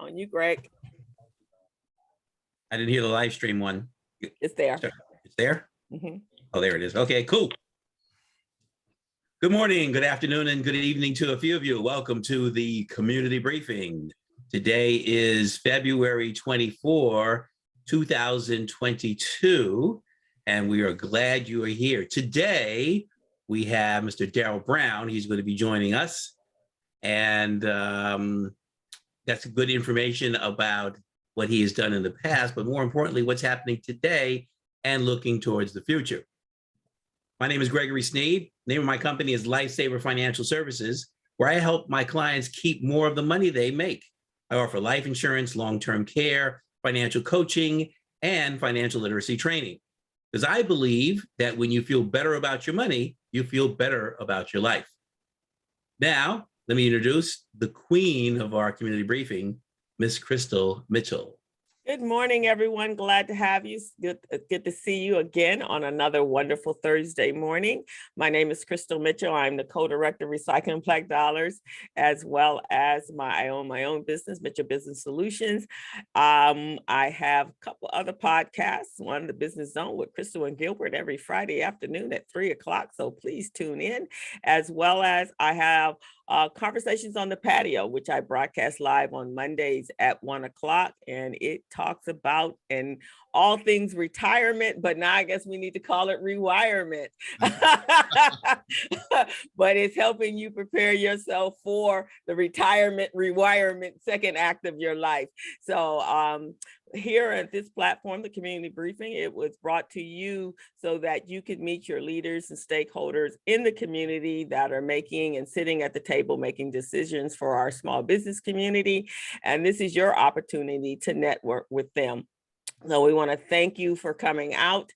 On you, Greg. I didn't hear the live stream one. It's there. It's there? Mm-hmm. Oh, there it is. Okay, cool. Good morning, good afternoon, and good evening to a few of you. Welcome to the community briefing. Today is February 24, 2022, and we are glad you are here. Today, we have Mr. Darrell Brown. He's going to be joining us, and that's good information about what he has done in the past, but more importantly, what's happening today and looking towards the future. My name is Gregory Sneed. The name of my company is Lifesaver Financial Services, where I help my clients keep more of the money they make. I offer life insurance, long-term care, financial coaching, and financial literacy training. Because I believe that when you feel better about your money, you feel better about your life. Now, let me introduce the queen of our community briefing, Miss Crystal Mitchell. Good morning, everyone. Glad to have you. Good to see you again on another wonderful Thursday morning. My name is Crystal Mitchell. I'm the co-director of Recycling Black Dollars, as well as I own my own business, Mitchell Business Solutions. I have a couple other podcasts, one, The Business Zone with Crystal and Gilbert, every Friday afternoon at 3 o'clock. So please tune in, as well as I have Conversations on the Patio, which I broadcast live on Mondays at 1 o'clock, and it talks about and all things retirement, but now I guess we need to call it rewirement. But it's helping you prepare yourself for the rewirement second act of your life. So here at this platform, the community briefing, it was brought to you so that you could meet your leaders and stakeholders in the community that are making and sitting at the table making decisions for our small business community. And this is your opportunity to network with them. So we want to thank you for coming out.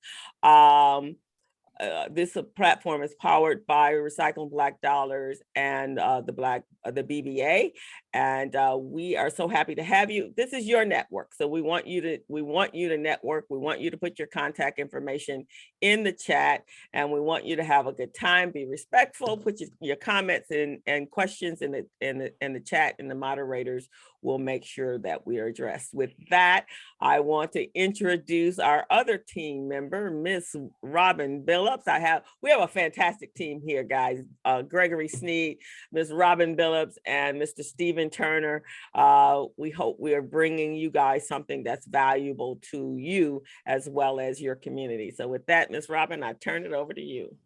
This platform is powered by Recycling Black Dollars and the BBA, and we are so happy to have you. This is your network, so we want you to network. We want you to put your contact information in the chat, and we want you to have a good time. Be respectful. Put your comments and questions in the chat, and the moderators will make sure that we are addressed. With that, I want to introduce our other team member, Miss Robin Billups. We have a fantastic team here, guys. Gregory Sneed, Miss Robin Billups, and Mr. Stephen Turner. We hope we are bringing you guys something that's valuable to you as well as your community. So with that, Miss Robin, I turn it over to you.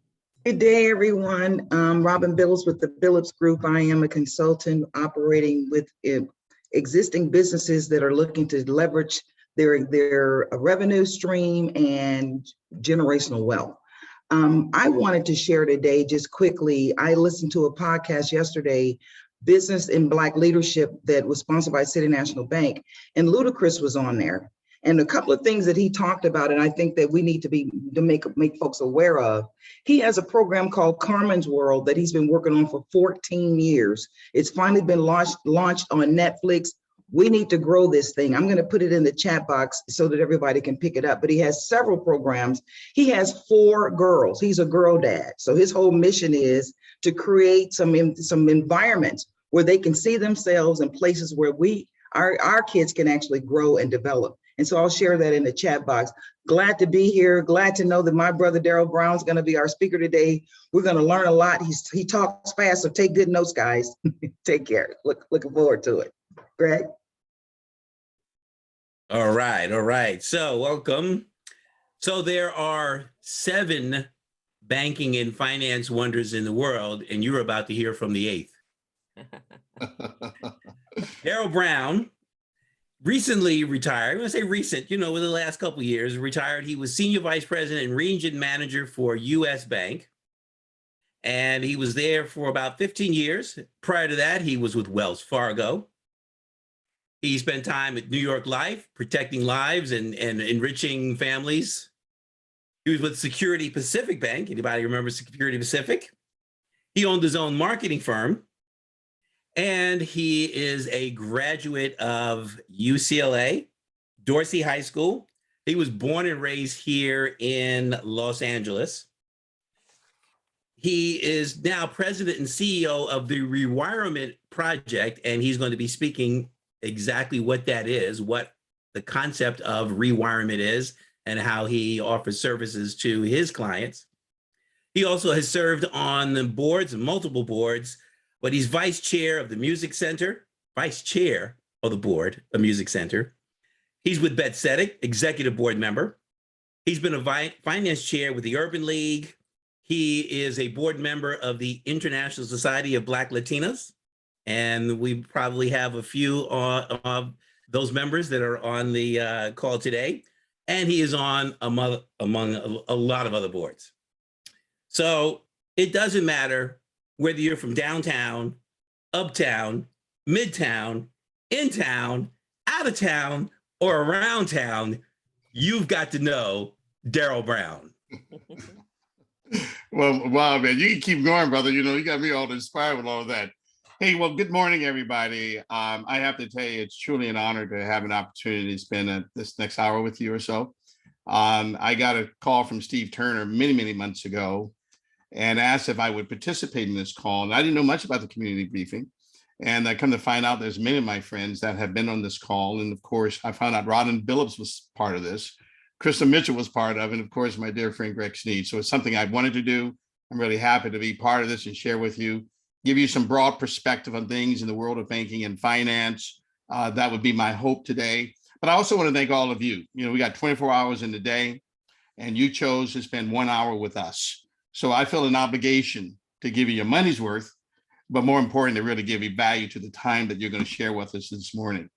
Good day, everyone. Robin Billups with the Billups Group. I am a consultant operating with existing businesses that are looking to leverage their revenue stream and generational wealth. I wanted to share today just quickly. I listened to a podcast yesterday, Business in Black Leadership, that was sponsored by City National Bank, and Ludacris was on there. And a couple of things that he talked about, and I think that we need to make folks aware of. He has a program called Carmen's World that he's been working on for 14 years. It's finally been launched on Netflix. We need to grow this thing. I'm going to put it in the chat box so that everybody can pick it up. But he has several programs. He has 4 girls. He's a girl dad. So his whole mission is to create some environments where they can see themselves in places where our kids can actually grow and develop. And so I'll share that in the chat box. Glad to be here. Glad to know that my brother Darrell Brown is going to be our speaker today. We're going to learn a lot. He talks fast, so take good notes, guys. Take care. Looking forward to it. Greg? All right. So welcome. So there are 7 banking and finance wonders in the world, and you're about to hear from the 8th. Darrell Brown recently retired. I'm going to say recent, in the last couple of years, retired. He was senior vice president and region manager for U.S. Bank, and he was there for about 15 years. Prior to that, he was with Wells Fargo. He spent time at New York Life, protecting lives and enriching families. He was with Security Pacific Bank. Anybody remember Security Pacific? He owned his own marketing firm, and he is a graduate of UCLA, Dorsey High School. He was born and raised here in Los Angeles. He is now president and CEO of the Rewirement Project, and he's going to be speaking exactly what that is, what the concept of rewirement is, and how he offers services to his clients. He also has served on the boards, multiple boards, but he's vice chair of the Music Center, vice chair of the board of Music Center. He's with Betsedic, executive board member. He's been a finance chair with the Urban League. He is a board member of the International Society of Black Latinas. And we probably have a few of those members that are on the call today. And he is on among a lot of other boards. So it doesn't matter whether you're from downtown, uptown, midtown, in town, out of town, or around town, you've got to know Darrell Brown. Well, wow, man, you can keep going, brother. You know, you got me all inspired with all of that. Hey, well, good morning, everybody. I have to tell you, it's truly an honor to have an opportunity to spend this next hour with you or so. I got a call from Steve Turner many, many months ago and asked if I would participate in this call. And I didn't know much about the community briefing. And I come to find out there's many of my friends that have been on this call. And of course, I found out Robin Billups was part of this. Krista Mitchell was part of it. And of course, my dear friend, Greg Sneed. So it's something I wanted to do. I'm really happy to be part of this and share with you, give you some broad perspective on things in the world of banking and finance. That would be my hope today. But I also want to thank all of you. You know, we got 24 hours in the day and you chose to spend 1 hour with us. So I feel an obligation to give you your money's worth, but more important, to really give you value to the time that you're going to share with us this morning.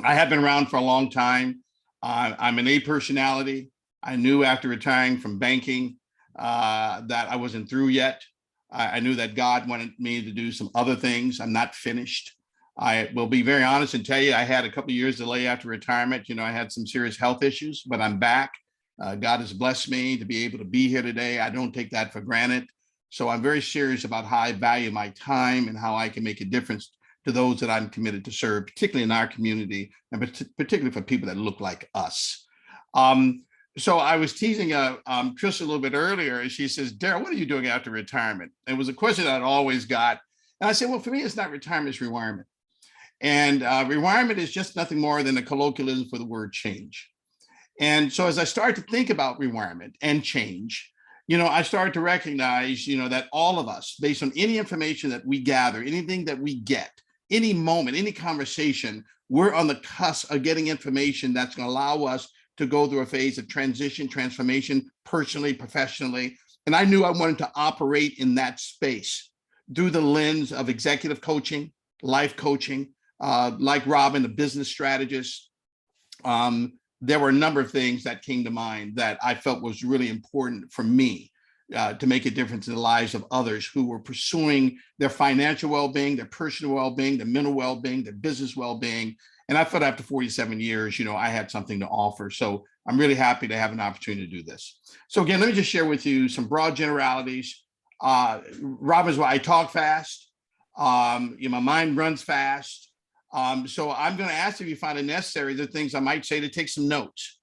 I have been around for a long time. I'm an A personality. I knew after retiring from banking that I wasn't through yet. I knew that God wanted me to do some other things. I'm not finished. I will be very honest and tell you, I had a couple of years delay after retirement. You know, I had some serious health issues, but I'm back. God has blessed me to be able to be here today. I don't take that for granted. So I'm very serious about how I value my time and how I can make a difference to those that I'm committed to serve, particularly in our community, and particularly for people that look like us. So I was teasing Trish a little bit earlier, and she says, Darrell, what are you doing after retirement? It was a question that I'd always got. And I said, well, for me, it's not retirement, it's rewirement. And rewirement is just nothing more than a colloquialism for the word change. And so as I started to think about rewirement and change, you know, I started to recognize, you know, that all of us, based on any information that we gather, anything that we get, any moment, any conversation, we're on the cusp of getting information that's going to allow us to go through a phase of transition, transformation, personally, professionally. And I knew I wanted to operate in that space through the lens of executive coaching, life coaching, like Robin, a business strategist. There were a number of things that came to mind that I felt was really important for me to make a difference in the lives of others who were pursuing their financial well-being, their personal well-being, their mental well-being, their business well-being. And I felt after 47 years, you know, I had something to offer. So I'm really happy to have an opportunity to do this. So again, let me just share with you some broad generalities. Robin's why I talk fast. You know, my mind runs fast. So I'm going to ask if you find it necessary, the things I might say, to take some notes.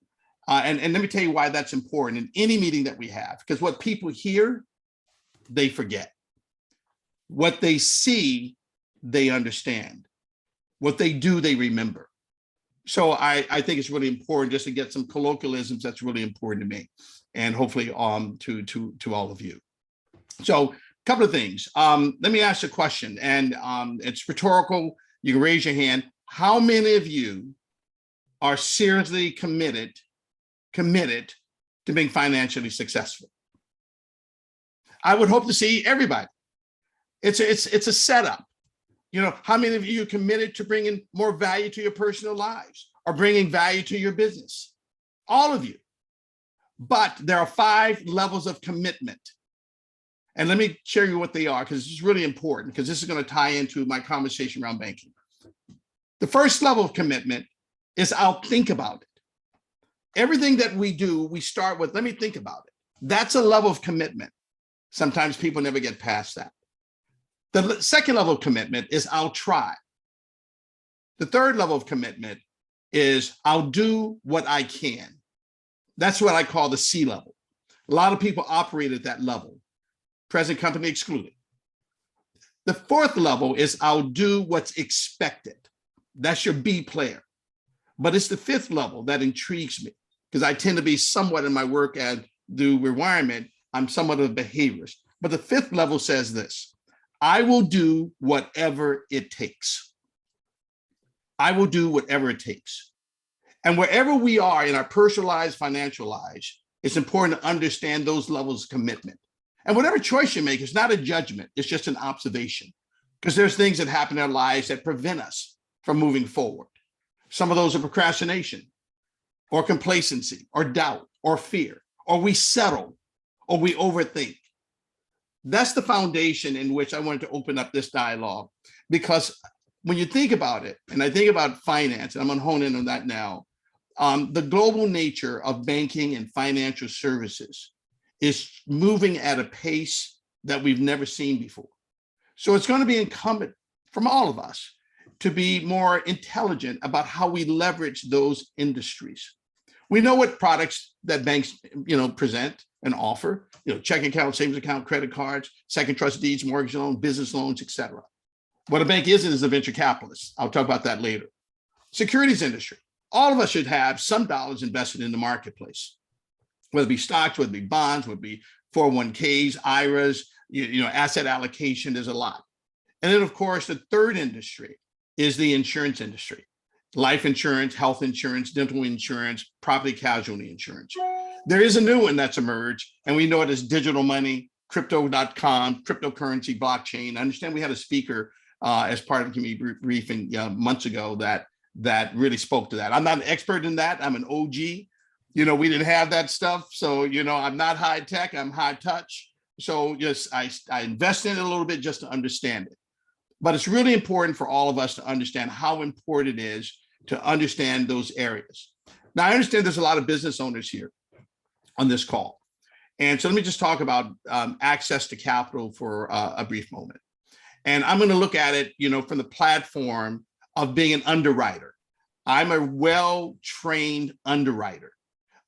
And let me tell you why that's important in any meeting that we have, because what people hear, they forget. What they see, they understand. What they do, they remember. So I think it's really important just to get some colloquialisms that's really important to me, and hopefully to all of you. So a couple of things. Let me ask a question, and it's rhetorical. You can raise your hand. How many of you are seriously committed to being financially successful? I would hope to see everybody. It's a setup. You know, how many of you are committed to bringing more value to your personal lives or bringing value to your business? All of you. But there are 5 levels of commitment. And let me share you what they are, because this is really important, because this is going to tie into my conversation around banking. The first level of commitment is I'll think about it. Everything that we do, we start with, let me think about it. That's a level of commitment. Sometimes people never get past that. The second level of commitment is I'll try. The third level of commitment is I'll do what I can. That's what I call the C level. A lot of people operate at that level, present company excluded. The fourth level is I'll do what's expected. That's your B player. But it's the fifth level that intrigues me, because I tend to be somewhat in my work and do Rewirement, I'm somewhat of a behaviorist. But the fifth level says this: I will do whatever it takes. I will do whatever it takes. And wherever we are in our personal lives, financial lives, it's important to understand those levels of commitment. And whatever choice you make, it's not a judgment, it's just an observation. Because there's things that happen in our lives that prevent us from moving forward. Some of those are procrastination, or complacency, or doubt, or fear, or we settle, or we overthink. That's the foundation in which I wanted to open up this dialogue, because when you think about it, and I think about finance, and I'm going to hone in on that now, the global nature of banking and financial services is moving at a pace that we've never seen before. So it's going to be incumbent from all of us to be more intelligent about how we leverage those industries. We know what products that banks, present and offer, checking account, savings account, credit cards, second trust deeds, mortgage loan, business loans, etc. What a bank isn't is a venture capitalist. I'll talk about that later. Securities industry. All of us should have some dollars invested in the marketplace, whether it be stocks, whether it be bonds, whether it be 401ks, IRAs, asset allocation. There's a lot. And then, of course, the third industry is the insurance industry: life insurance, health insurance, dental insurance, property casualty insurance. There is a new one that's emerged, and we know it as digital money, crypto.com, cryptocurrency, blockchain. I understand we had a speaker as part of the community briefing months ago that really spoke to that. I'm not an expert in that. I'm an OG. We didn't have that stuff. So, I'm not high tech, I'm high touch. So just I invest in it a little bit just to understand it. But it's really important for all of us to understand how important it is to understand those areas. Now, I understand there's a lot of business owners here on this call. And so let me just talk about access to capital for a brief moment. And I'm going to look at it, from the platform of being an underwriter. I'm a well-trained underwriter,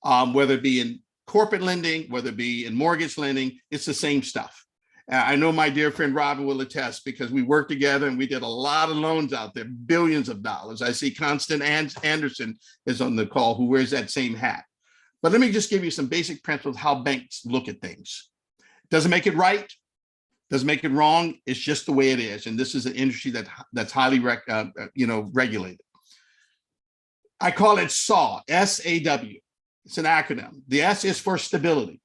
whether it be in corporate lending, whether it be in mortgage lending, it's the same stuff. I know my dear friend Robin will attest, because we worked together and we did a lot of loans out there, billions of dollars. I see Constant Anderson is on the call, who wears that same hat. But let me just give you some basic principles how banks look at things. Doesn't make it right, doesn't make it wrong. It's just the way it is. And this is an industry that's highly regulated. I call it SAW, S-A-W. It's an acronym. The S is for stability.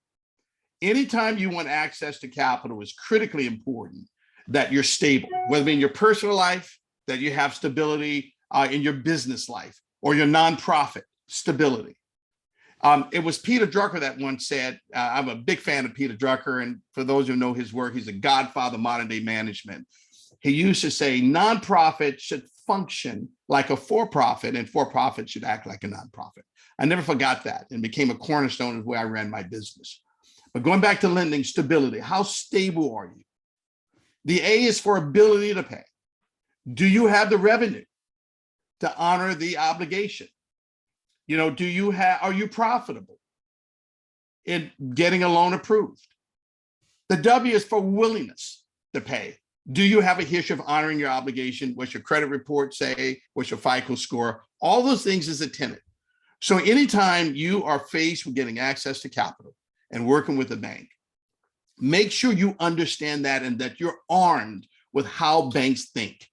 Anytime you want access to capital, it's critically important that you're stable, whether it be in your personal life, that you have stability in your business life, or your nonprofit stability. It was Peter Drucker that once said, I'm a big fan of Peter Drucker, and for those who know his work, he's a godfather of modern day management. He used to say, nonprofit should function like a for-profit, and for-profit should act like a nonprofit. I never forgot that, and became a cornerstone of where I ran my business. But going back to lending, stability, how stable are you? The A is for ability to pay. Do you have the revenue to honor the obligation? Are you profitable in getting a loan approved? The W is for willingness to pay. Do you have a history of honoring your obligation? What's your credit report say? What's your FICO score? All those things is a tenet. So anytime you are faced with getting access to capital and working with a bank, make sure you understand that, and that you're armed with how banks think.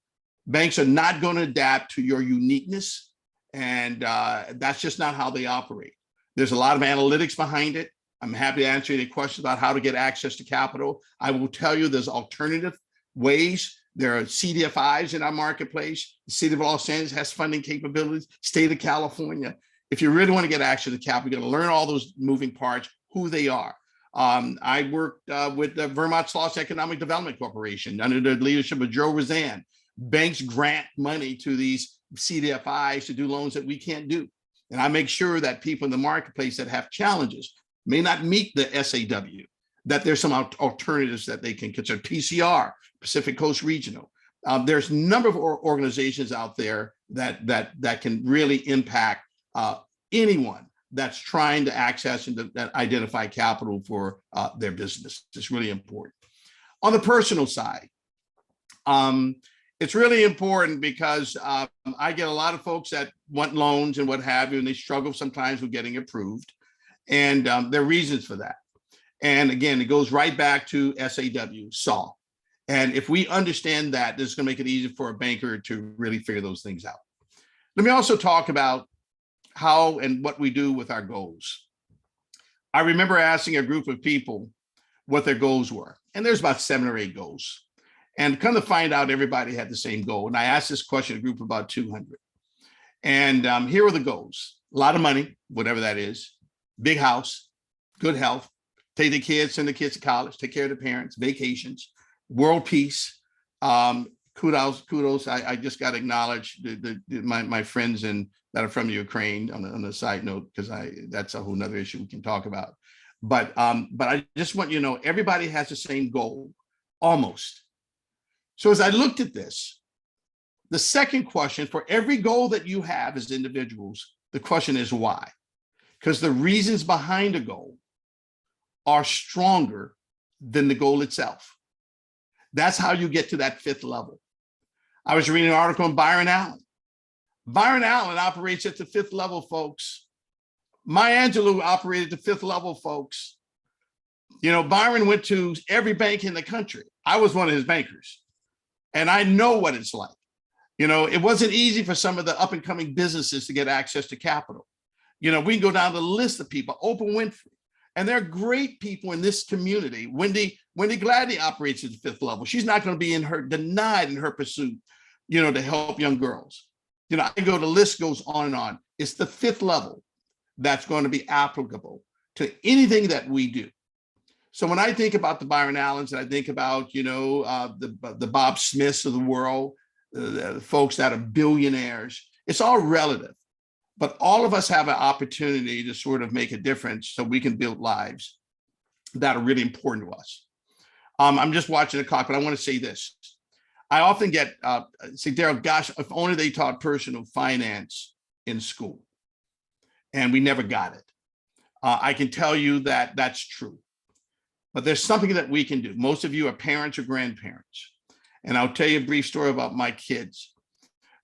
Banks are not going to adapt to your uniqueness, and that's just not how they operate. There's a lot of analytics behind it. I'm happy to answer any questions about how to get access to capital. I will tell you there's alternative ways. There are CDFIs in our marketplace. The City of Los Angeles has funding capabilities, State of California. If you really want to get access to capital, you're going to learn all those moving parts, who they are. I worked with the Vermont Sloss Economic Development Corporation under the leadership of Joe Roseanne. Banks grant money to these CDFIs to do loans that we can't do. And I make sure that people in the marketplace that have challenges, may not meet the SAW, that there's some alternatives that they can consider. PCR, Pacific Coast Regional. There's a number of organizations out there that can really impact anyone that's trying to access and that identify capital for their business. It's really important. On the personal side, It's really important because I get a lot of folks that want loans and what have you, and they struggle sometimes with getting approved. And there are reasons for that. And again, it goes right back to SAW. And if we understand that, this is going to make it easier for a banker to really figure those things out. Let me also talk about how and what we do with our goals. I remember asking a group of people what their goals were, and there's about 7 or 8 goals. And come to find out, everybody had the same goal. And I asked this question to a group of about 200. And here are the goals. A lot of money, whatever that is, big house, good health, take the kids, send the kids to college, take care of the parents, vacations, world peace. Kudos. I just got to acknowledge my friends that are from Ukraine on the side note, because that's a whole nother issue we can talk about. But I just want you to know, everybody has the same goal, almost. So as I looked at this, the second question for every goal that you have as individuals, the question is why? Because the reasons behind a goal are stronger than the goal itself. That's how you get to that 5th level. I was reading an article on Byron Allen. Byron Allen operates at the 5th level, folks. Maya Angelou operated at the 5th level, folks. You know, Byron went to every bank in the country. I was one of his bankers. And I know what it's like. You know, it wasn't easy for some of the up and coming businesses to get access to capital. You know, we can go down the list of people, Oprah Winfrey, and there are great people in this community. Wendy Gladney operates at the 5th level. She's not going to be denied in her pursuit, you know, to help young girls. You know, the list goes on and on. It's the 5th level that's going to be applicable to anything that we do. So when I think about the Byron Allens, and I think about, you know, the Bob Smiths of the world, the folks that are billionaires, it's all relative. But all of us have an opportunity to sort of make a difference so we can build lives that are really important to us. I'm just watching the clock, but I want to say this. I often get, say, Darrell, gosh, if only they taught personal finance in school. And we never got it. I can tell you that that's true. But there's something that we can do. Most of you are parents or grandparents. And I'll tell you a brief story about my kids.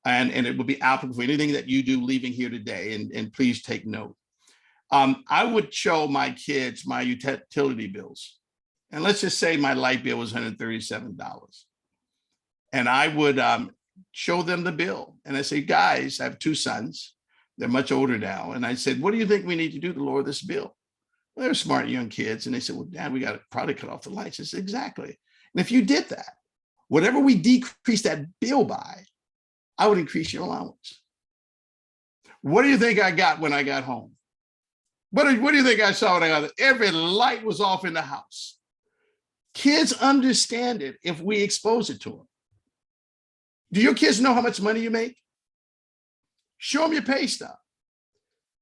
And it will be applicable for anything that you do leaving here today. And please take note. I would show my kids my utility bills. And let's just say my light bill was $137. And I would show them the bill. And I say, guys, I have 2 sons. They're much older now. And I said, what do you think we need to do to lower this bill? Well, they're smart young kids. And they said, well, Dad, we got to probably cut off the lights. I said, exactly. And if you did that, whatever we decrease that bill by, I would increase your allowance. What do you think I got when I got home? What do you think I saw when I got there? Every light was off in the house. Kids understand it if we expose it to them. Do your kids know how much money you make? Show them your pay stub.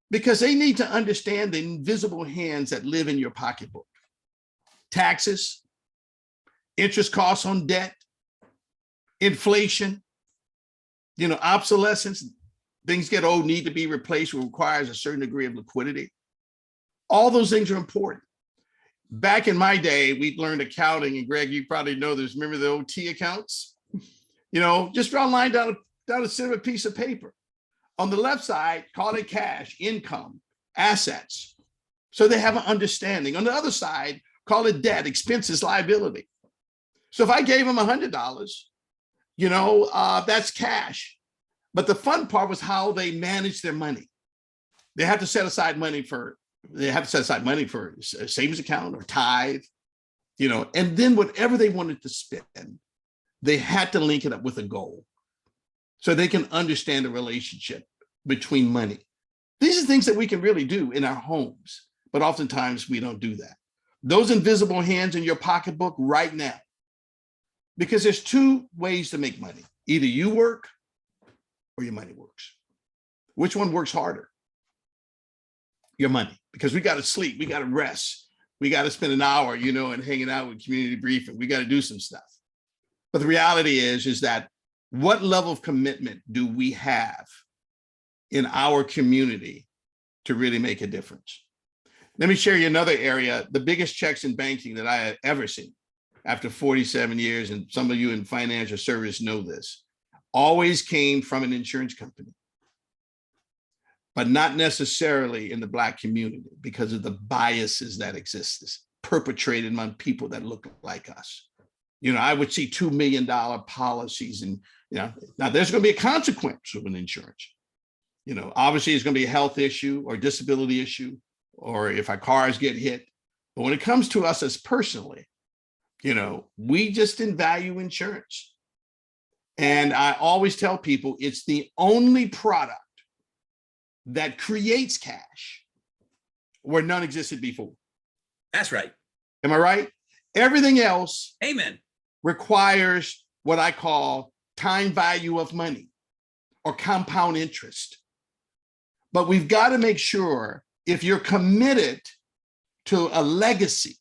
Because they need to understand the invisible hands that live in your pocketbook. Taxes, interest costs on debt, inflation, you know, obsolescence, things get old, need to be replaced, which requires a certain degree of liquidity. All those things are important. Back in my day, we learned accounting, and Greg, you probably know this. Remember the old T accounts? You know, just draw a line down a center of a piece of paper. On the left side, call it cash, income, assets. So they have an understanding. On the other side, call it debt, expenses, liability. So if I gave them $100, you know, that's cash. But the fun part was how they manage their money. They have to set aside money for a savings account or tithe, you know, and then whatever they wanted to spend, they had to link it up with a goal so they can understand the relationship between money. These are things that we can really do in our homes, but oftentimes we don't do that. Those invisible hands in your pocketbook right now, because there's 2 ways to make money. Either you work or your money works. Which one works harder? Your money, because we got to sleep, we got to rest, we got to spend an hour, you know, and hanging out with community briefing. We got to do some stuff. But the reality is that what level of commitment do we have in our community to really make a difference? Let me share you another area, the biggest checks in banking that I have ever seen. after 47 years, and some of you in financial service know this, always came from an insurance company, but not necessarily in the Black community because of the biases that exist perpetrated among people that look like us. You know, I would see $2 million policies, and, you know, now there's going to be a consequence of an insurance. You know, obviously it's going to be a health issue or disability issue, or if our cars get hit. But when it comes to us as personally, you know, we just didn't value insurance. And I always tell people it's the only product that creates cash where none existed before. That's right. Am I right? Everything else, Amen, requires what I call time value of money or compound interest. But we've got to make sure, if you're committed to a legacy,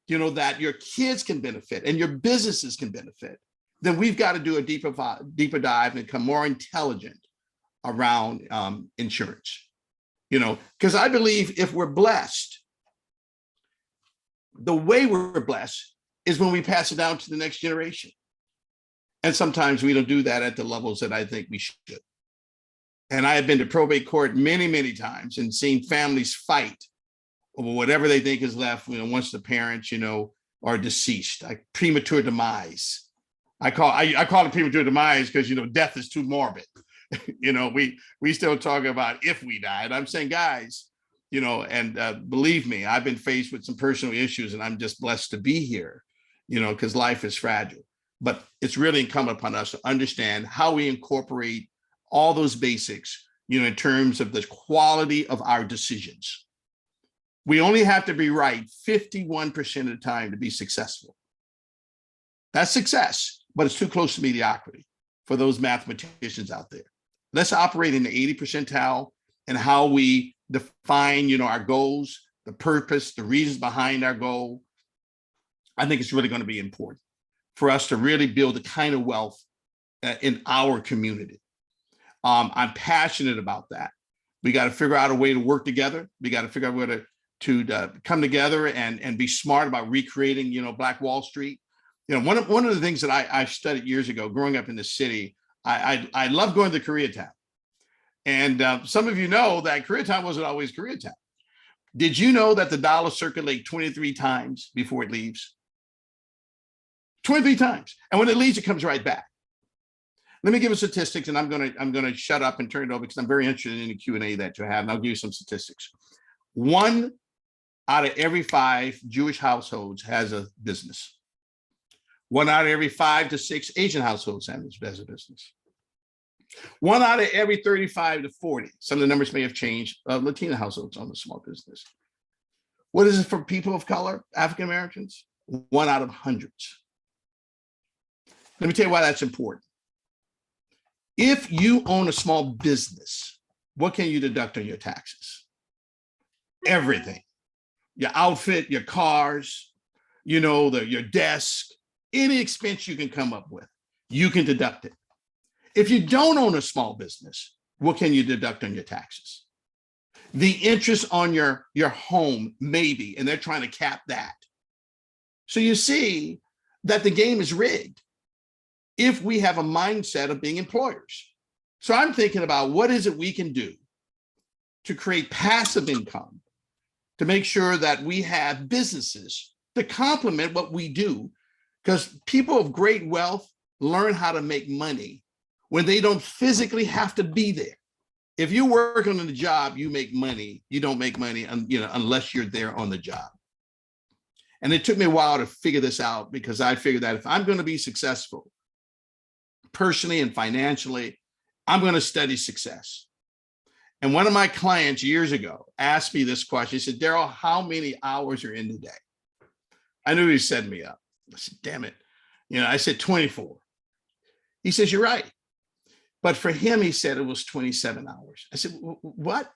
you know, that your kids can benefit and your businesses can benefit, then we've got to do a deeper dive and become more intelligent around insurance. You know, because I believe if we're blessed, the way we're blessed is when we pass it down to the next generation. And sometimes we don't do that at the levels that I think we should. And I have been to probate court many, many times and seen families fight over whatever they think is left, you know, once the parents, you know, are deceased, like premature demise. I call it premature demise because, you know, death is too morbid. You know, we still talk about if we died. I'm saying, guys, you know, and believe me, I've been faced with some personal issues, and I'm just blessed to be here, you know, because life is fragile. But it's really incumbent upon us to understand how we incorporate all those basics, you know, in terms of the quality of our decisions. We only have to be right 51% of the time to be successful. That's success, but it's too close to mediocrity for those mathematicians out there. Let's operate in the 80 percentile and how we define, you know, our goals, the purpose, the reasons behind our goal. I think it's really going to be important for us to really build the kind of wealth in our community. I'm passionate about that. We got to figure out a way to work together. We got to figure out a way to come together and be smart about recreating, you know, Black Wall Street. You know, one of the things that I studied years ago, growing up in the city, I love going to Koreatown. And some of you know that Koreatown wasn't always Koreatown. Did you know that the dollar circulates 23 times before it leaves? 23 times. And when it leaves, it comes right back. Let me give you statistics, and I'm gonna shut up and turn it over because I'm very interested in the Q&A that you have, and I'll give you some statistics. 1 out of every 5 Jewish households has a business. 1 out of every 5 to 6 Asian households has a business. 1 out of every 35 to 40, some of the numbers may have changed, Latina households own a small business. What is it for people of color, African Americans? 1 out of hundreds. Let me tell you why that's important. If you own a small business, what can you deduct on your taxes? Everything. Your outfit, your cars, you know, your desk, any expense you can come up with, you can deduct it. If you don't own a small business, what can you deduct on your taxes? The interest on your home, maybe, and they're trying to cap that. So you see that the game is rigged if we have a mindset of being employers. So I'm thinking about what is it we can do to create passive income, to make sure that we have businesses to complement what we do, because people of great wealth learn how to make money when they don't physically have to be there. If you work on the job, you make money. You don't make money, you know, unless you're there on the job. And it took me a while to figure this out, because I figured that if I'm going to be successful personally and financially, I'm going to study success. And one of my clients years ago asked me this question. He said, Darrell, how many hours are in the day? I knew he set me up. I said, damn it. You know, I said 24. He says, you're right. But for him, he said it was 27 hours. I said, what?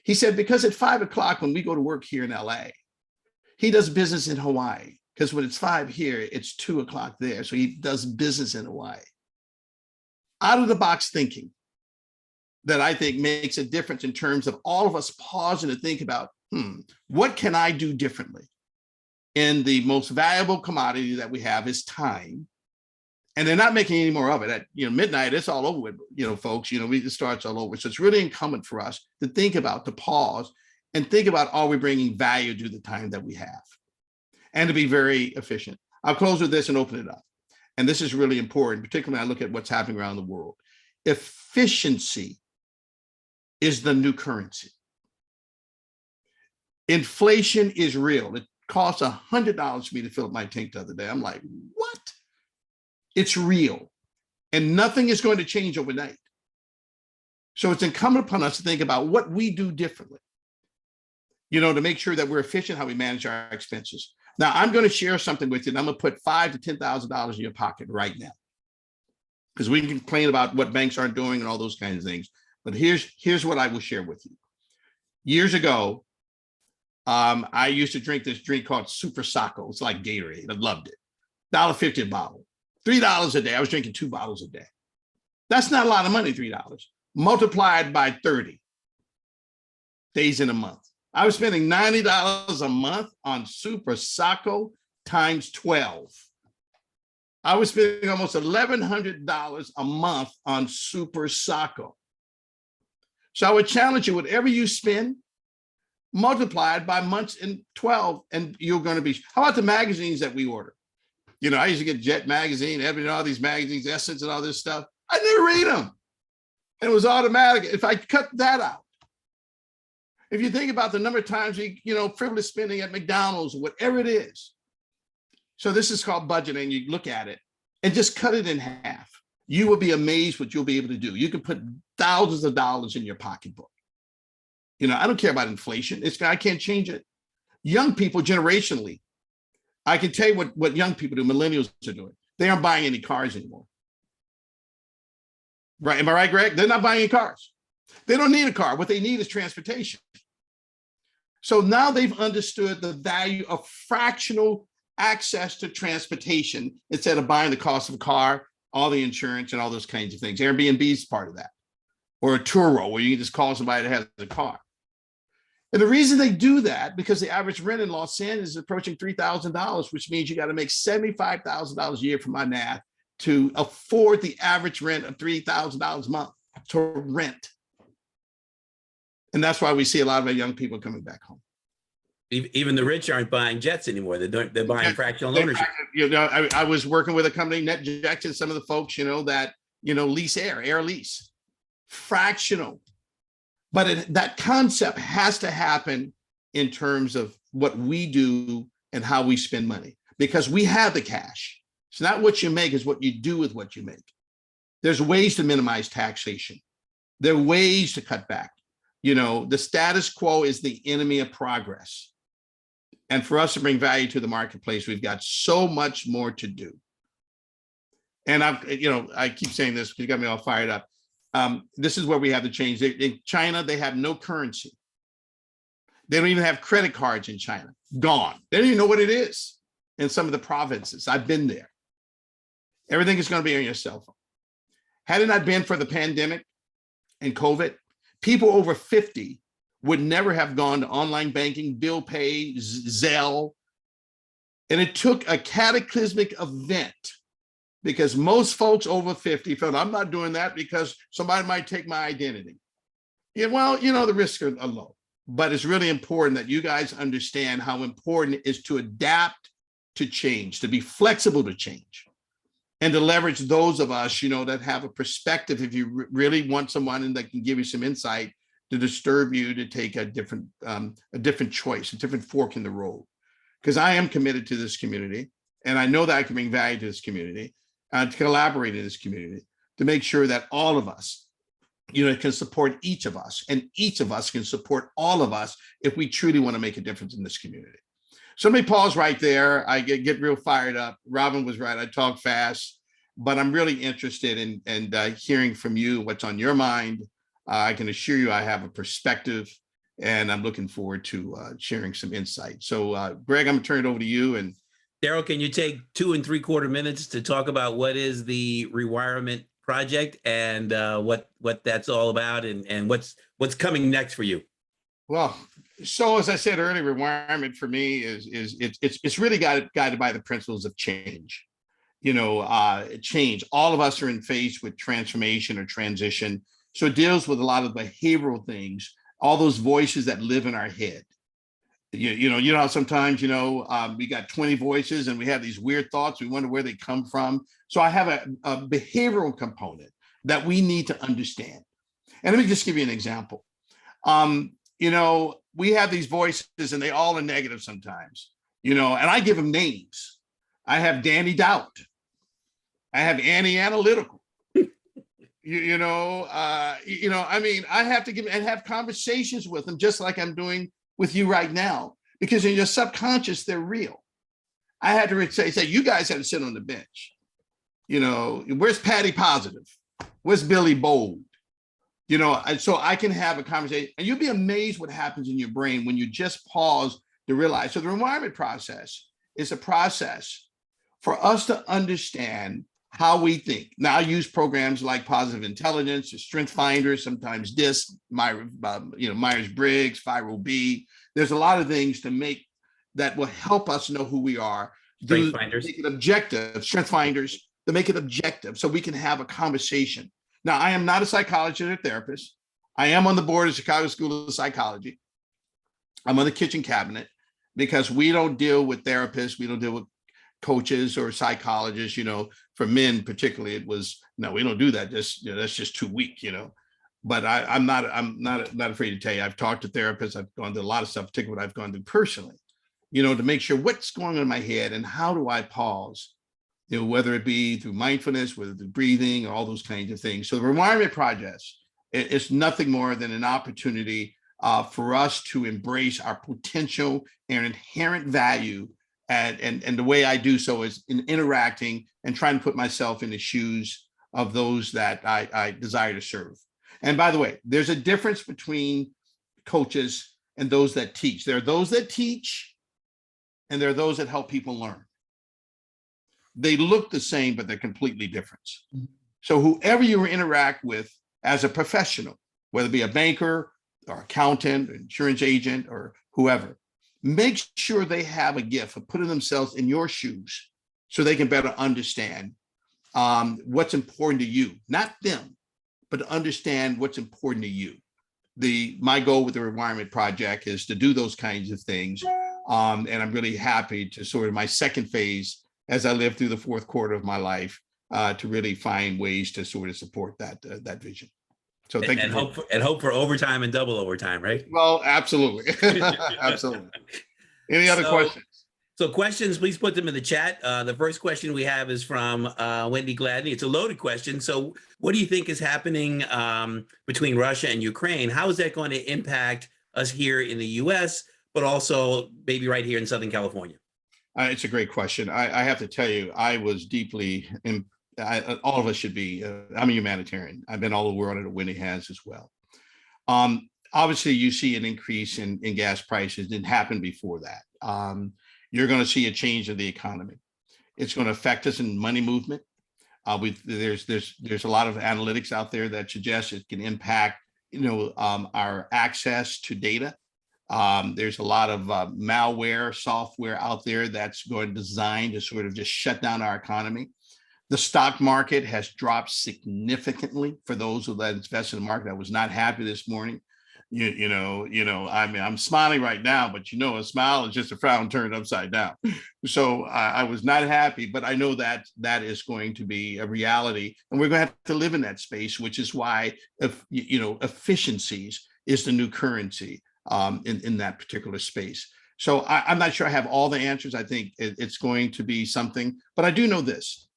He said, because at 5 o'clock when we go to work here in LA, he does business in Hawaii, because when it's 5 here, it's 2 o'clock there. So he does business in Hawaii. Out of the box thinking that I think makes a difference in terms of all of us pausing to think about, what can I do differently? And the most valuable commodity that we have is time. And they're not making any more of it. At midnight, it's all over with, folks. It starts all over. So it's really incumbent for us to think about, to pause and think about, are we bringing value to the time that we have? And to be very efficient. I'll close with this and open it up. And this is really important, particularly when I look at what's happening around the world. Efficiency is the new currency. Inflation is real. It cost $100 for me to fill up my tank the other day. I'm like, what? It's real. And nothing is going to change overnight. So it's incumbent upon us to think about what we do differently, to make sure that we're efficient, how we manage our expenses. Now, I'm going to share something with you, and I'm going to put $5,000 to $10,000 in your pocket right now, because we can complain about what banks aren't doing and all those kinds of things. But here's what I will share with you. Years ago, I used to drink this drink called Super Sacco. It's like Gatorade. I loved it. $1.50 a bottle. $3 a day. I was drinking 2 bottles a day. That's not a lot of money, $3. Multiplied by 30 days in a month. I was spending $90 a month on Super Sacco times 12. I was spending almost $1,100 a month on Super Sacco. So I would challenge you, whatever you spend, multiplied by months in 12, and you're going to be. How about the magazines that we order? I used to get Jet magazine, all these magazines, Essence, and all this stuff. I never read them. And it was automatic. If I cut that out, if you think about the number of times frivolous spending at McDonald's or whatever it is. So this is called budgeting. You look at it and just cut it in half. You will be amazed what you'll be able to do. You can put thousands of dollars in your pocketbook. I don't care about inflation. I can't change it. Young people generationally, I can tell you what young people do, millennials are doing. They aren't buying any cars anymore. Right? Am I right, Greg? They're not buying any cars. They don't need a car. What they need is transportation. So now they've understood the value of fractional access to transportation instead of buying the cost of a car, all the insurance, and all those kinds of things. Airbnb is part of that. Or a Turo, where you can just call somebody that has a car. And the reason they do that, because the average rent in Los Angeles is approaching $3,000, which means you got to make $75,000 a year, for my math, to afford the average rent of $3,000 a month to rent. And that's why we see a lot of our young people coming back home. Even the rich aren't buying jets anymore. They're buying fractional ownership. I was working with a company, NetJets, and some of the folks, that lease air lease, fractional. But that concept has to happen in terms of what we do and how we spend money, because we have the cash. It's not what you make, it's what you do with what you make. There's ways to minimize taxation. There are ways to cut back. The status quo is the enemy of progress. And for us to bring value to the marketplace, we've got so much more to do. And I keep saying this because you got me all fired up. This is where we have to change. In China, they have no currency. They don't even have credit cards in China. Gone. They don't even know what it is in some of the provinces. I've been there. Everything is going to be on your cell phone. Had it not been for the pandemic and COVID, people over 50 would never have gone to online banking, bill pay, Zelle. And it took a cataclysmic event, because most folks over 50 felt, I'm not doing that because somebody might take my identity. Yeah, well, the risks are low, but it's really important that you guys understand how important it is to adapt to change, to be flexible to change, and to leverage those of us, that have a perspective. If you really want someone that can give you some insight to disturb you, to take a different choice, a different fork in the road. Because I am committed to this community, and I know that I can bring value to this community, to collaborate in this community, to make sure that all of us, can support each of us, and each of us can support all of us if we truly want to make a difference in this community. So let me pause right there. I get real fired up. Robin was right. I talk fast, but I'm really interested in hearing from you what's on your mind. I can assure you I have a perspective, and I'm looking forward to sharing some insight. So Greg, I'm gonna turn it over to you. And Darrell, can you take 2 3/4 minutes to talk about what is the Rewirement project and what that's all about, and what's coming next for you? Well, so as I said earlier, rewirement for me is it's really guided by the principles of change. Change. All of us are in phase with transformation or transition. So it deals with a lot of behavioral things, all those voices that live in our head. You know, sometimes, we got 20 voices and we have these weird thoughts. We wonder where they come from. So I have a behavioral component that we need to understand. And let me just give you an example. We have these voices and they all are negative sometimes, and I give them names. I have Danny Doubt. I have Annie Analytical. I have to give and have conversations with them just like I'm doing with you right now, because in your subconscious, they're real. I had to say, you guys have to sit on the bench. Where's Patty Positive? Where's Billy Bold? So I can have a conversation, and you'll be amazed what happens in your brain when you just pause to realize. So the rewirement process is a process for us to understand how we think. Now I use programs like Positive Intelligence, Strength Finder, sometimes DISC, Myers-Briggs, 5B. There's a lot of things to make that will help us know who we are. Strength Finders. Make it objective, Strength Finders, to make it objective so we can have a conversation. Now, I am not a psychologist or therapist. I am on the board of Chicago School of Psychology. I'm on the kitchen cabinet because we don't deal with therapists. We don't deal with coaches or psychologists. For men particularly, it was, no, we don't do that. That's just too weak, But I'm not afraid to tell you, I've talked to therapists. I've gone through a lot of stuff, particularly what I've gone through personally, to make sure what's going on in my head and how do I pause, whether it be through mindfulness, whether through breathing, all those kinds of things. So the Rewirement Project is nothing more than an opportunity for us to embrace our potential and inherent value. And the way I do so is in interacting and trying to put myself in the shoes of those that I desire to serve. And by the way, there's a difference between coaches and those that teach. There are those that teach, and there are those that help people learn. They look the same, but they're completely different. So whoever you interact with as a professional, whether it be a banker or accountant, or insurance agent, or whoever, make sure they have a gift of putting themselves in your shoes so they can better understand what's important to you, not them, but to understand what's important to you. My goal with the Rewirement Project is to do those kinds of things. And I'm really happy to sort of my second phase as I live through the fourth quarter of my life to really find ways to sort of support that vision. So thank you. Hope for overtime and double overtime, right? Well, absolutely. Absolutely. Any other questions? So questions, please put them in the chat. The first question we have is from Wendy Gladney. It's a loaded question. So what do you think is happening between Russia and Ukraine? How is that going to impact us here in the US, but also maybe right here in Southern California? It's a great question. I have to tell you, I was deeply, all of us should be, I'm a humanitarian. I've been all over the world, and Wendy has as well. Obviously, you see an increase in gas prices. It didn't happen before that. You're going to see a change in the economy. It's going to affect us in money movement. There's a lot of analytics out there that suggest it can impact, our access to data. There's a lot of malware software out there that's going designed to sort of just shut down our economy. The stock market has dropped significantly for those who that invest in the market. I was not happy this morning. I mean, I'm smiling right now, but a smile is just a frown turned upside down. So I was not happy, but I know that that is going to be a reality, and we're going to have to live in that space, which is why, efficiencies is the new currency in that particular space. So I'm not sure I have all the answers. I think it's going to be something, but I do know this,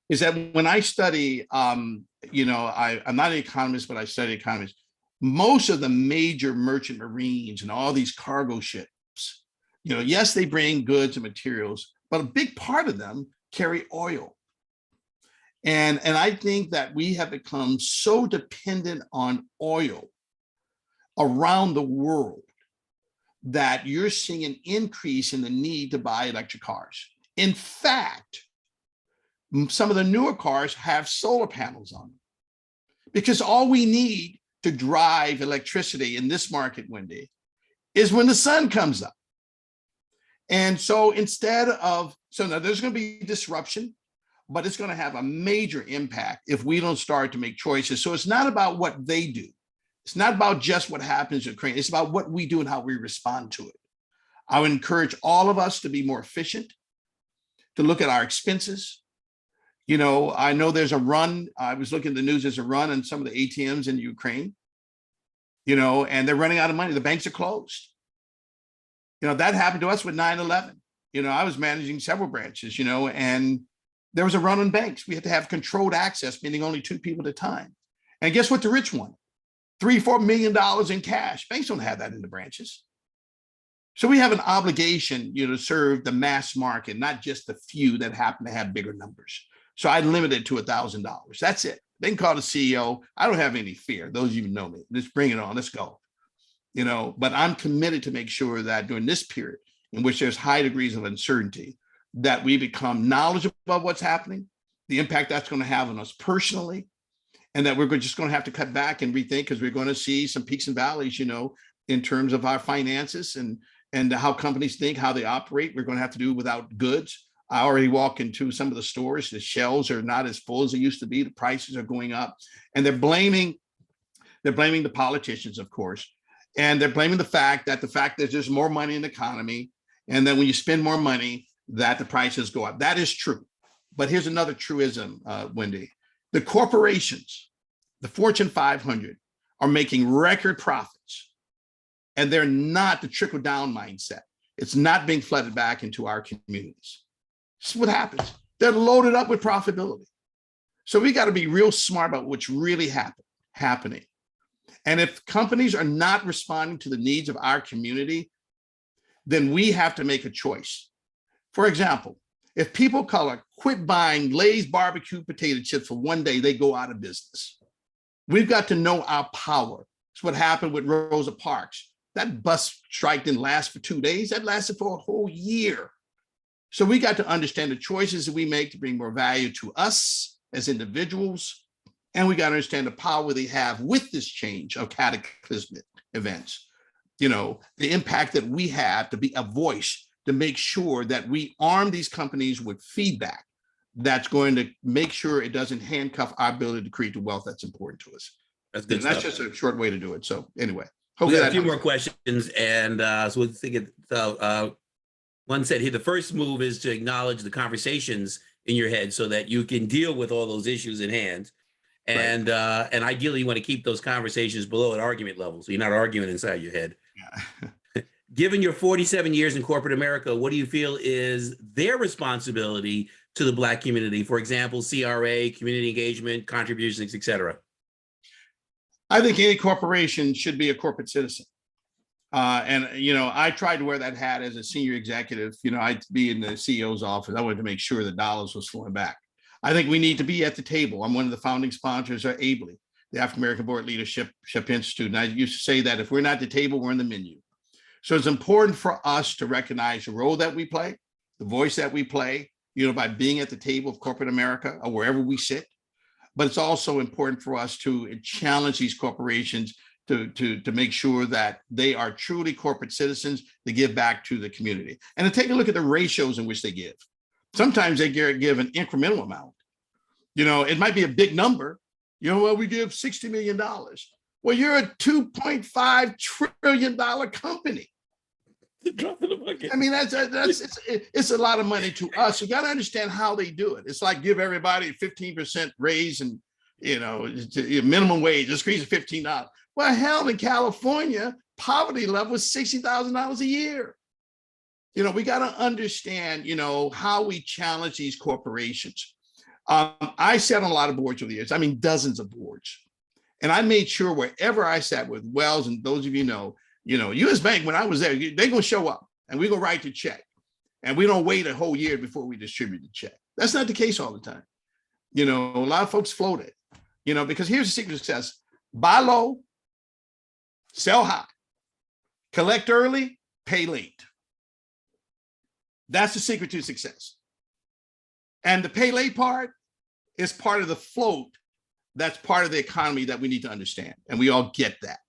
is that when I study, I'm not an economist, but I study economists. Most of the major merchant marines and all these cargo ships, yes, they bring goods and materials, but a big part of them carry oil. And I think that we have become so dependent on oil around the world that you're seeing an increase in the need to buy electric cars. In fact, some of the newer cars have solar panels on them, because all we need to drive electricity in this market, Wendy, is when the sun comes up. And so so now there's going to be disruption, but it's going to have a major impact if we don't start to make choices. So it's not about what they do. It's not about just what happens in Ukraine. It's about what we do and how we respond to it. I would encourage all of us to be more efficient, to look at our expenses. I know there's a run. I was looking at the news. There's a run on some of the ATMs in Ukraine, and they're running out of money. The banks are closed. That happened to us with 9/11. I was managing several branches, and there was a run on banks. We had to have controlled access, meaning only 2 people at a time. And guess what the rich want? $3-4 million in cash. Banks don't have that in the branches. So we have an obligation, to serve the mass market, not just the few that happen to have bigger numbers. So I limit it to $1,000. That's it. They can call the CEO. I don't have any fear. Those of you who know me, just bring it on. Let's go. But I'm committed to make sure that during this period in which there's high degrees of uncertainty, that we become knowledgeable of what's happening, the impact that's going to have on us personally, and that we're just going to have to cut back and rethink, because we're going to see some peaks and valleys, in terms of our finances and how companies think, how they operate. We're going to have to do without goods. I already walk into some of the stores. The shelves are not as full as they used to be. The prices are going up, and they're blaming the politicians, of course. And they're blaming the fact that there's more money in the economy. And then when you spend more money, that the prices go up. That is true. But here's another truism, Wendy. The corporations, the Fortune 500, are making record profits. And they're not the trickle-down mindset. It's not being flooded back into our communities. This is what happens. They're loaded up with profitability. So we got to be real smart about what's really happening. And if companies are not responding to the needs of our community, then we have to make a choice. For example, if people of color quit buying Lay's barbecue potato chips for one day, they go out of business. We've got to know our power. It's what happened with Rosa Parks. That bus strike didn't last for 2 days. That lasted for a whole year. So we got to understand the choices that we make to bring more value to us as individuals. And we got to understand the power they have with this change of cataclysmic events. The impact that we have to be a voice to make sure that we arm these companies with feedback that's going to make sure it doesn't handcuff our ability to create the wealth that's important to us. That's good. And that's just a short way to do it. So anyway, we got a few more questions, and so we'll think it. One said here, the first move is to acknowledge the conversations in your head so that you can deal with all those issues in hand. And right. And ideally, you want to keep those conversations below an argument level, so you're not arguing inside your head. Yeah. Given your 47 years in corporate America, what do you feel is their responsibility to the Black community? For example, CRA, community engagement, contributions, et cetera. I think any corporation should be a corporate citizen. And I tried to wear that hat as a senior executive. I'd be in the CEO's office. I wanted to make sure the dollars was flowing back. I think we need to be at the table. I'm one of the founding sponsors of ABLE, the African American Board Leadership Institute. And I used to say that if we're not at the table, we're in the menu. So it's important for us to recognize the role that we play, the voice that we play, by being at the table of corporate America or wherever we sit. But it's also important for us to challenge these corporations to make sure that they are truly corporate citizens to give back to the community. And to take a look at the ratios in which they give. Sometimes they give an incremental amount. It might be a big number. We give $60 million. Well, you're a $2.5 trillion company. I mean, it's a lot of money to us. You got to understand how they do it. It's like give everybody 15% raise and, minimum wage, just increase to $15. Well, hell, in California, poverty level is $60,000 a year. We got to understand, how we challenge these corporations. I sat on a lot of boards over the years. I mean, dozens of boards. And I made sure wherever I sat with Wells, and those of you know, US Bank, when I was there, they're going to show up and we're going to write the check. And we don't wait a whole year before we distribute the check. That's not the case all the time. A lot of folks float it, because here's the secret to success. Buy low, sell high, collect early, pay late. That's the secret to success. And the pay late part is part of the float That's part of the economy that we need to understand, and we all get that.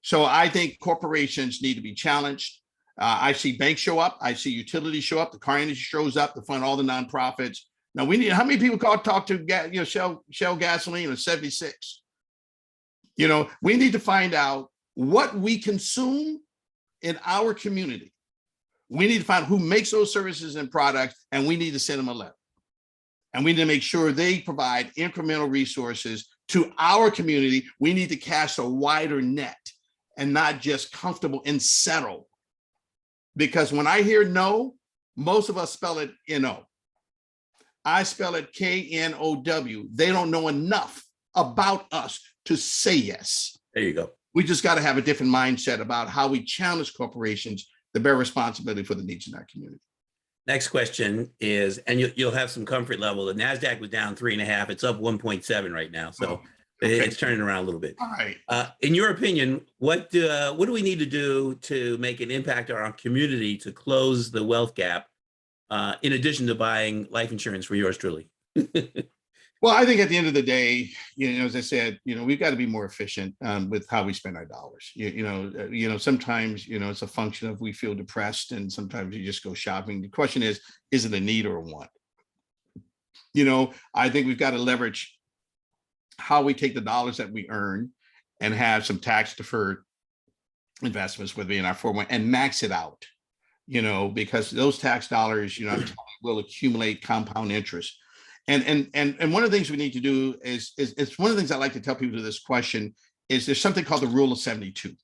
So I think corporations need to be challenged. I see banks show up. I see utilities show up. The car industry shows up to fund all the nonprofits. Now we need, how many people talk to Shell gasoline or 76? We need to find out what we consume in our community. We need to find who makes those services and products, and we need to send them a letter. And we need to make sure they provide incremental resources to our community. We need to cast a wider net and not just comfortable and settle. Because when I hear no, most of us spell it N-O. I spell it K-N-O-W. They don't know enough about us to say yes. There you go. We just got to have a different mindset about how we challenge corporations to bear responsibility for the needs in our community. Next question is, and you'll have some comfort level. The NASDAQ was down 3.5. It's up 1.7 right now. So it's turning around a little bit. All right. In your opinion, what do we need to do to make an impact on our community to close the wealth gap, in addition to buying life insurance for yours truly? Well, I think at the end of the day, as I said, we've got to be more efficient with how we spend our dollars. Sometimes, it's a function of we feel depressed, and sometimes you just go shopping. The question is it a need or a want? I think we've got to leverage how we take the dollars that we earn and have some tax deferred investments, whether in our 401, and max it out, because those tax dollars, will accumulate compound interest. And one of the things we need to do is it's one of the things I like to tell people to this question is there's something called the rule of 72.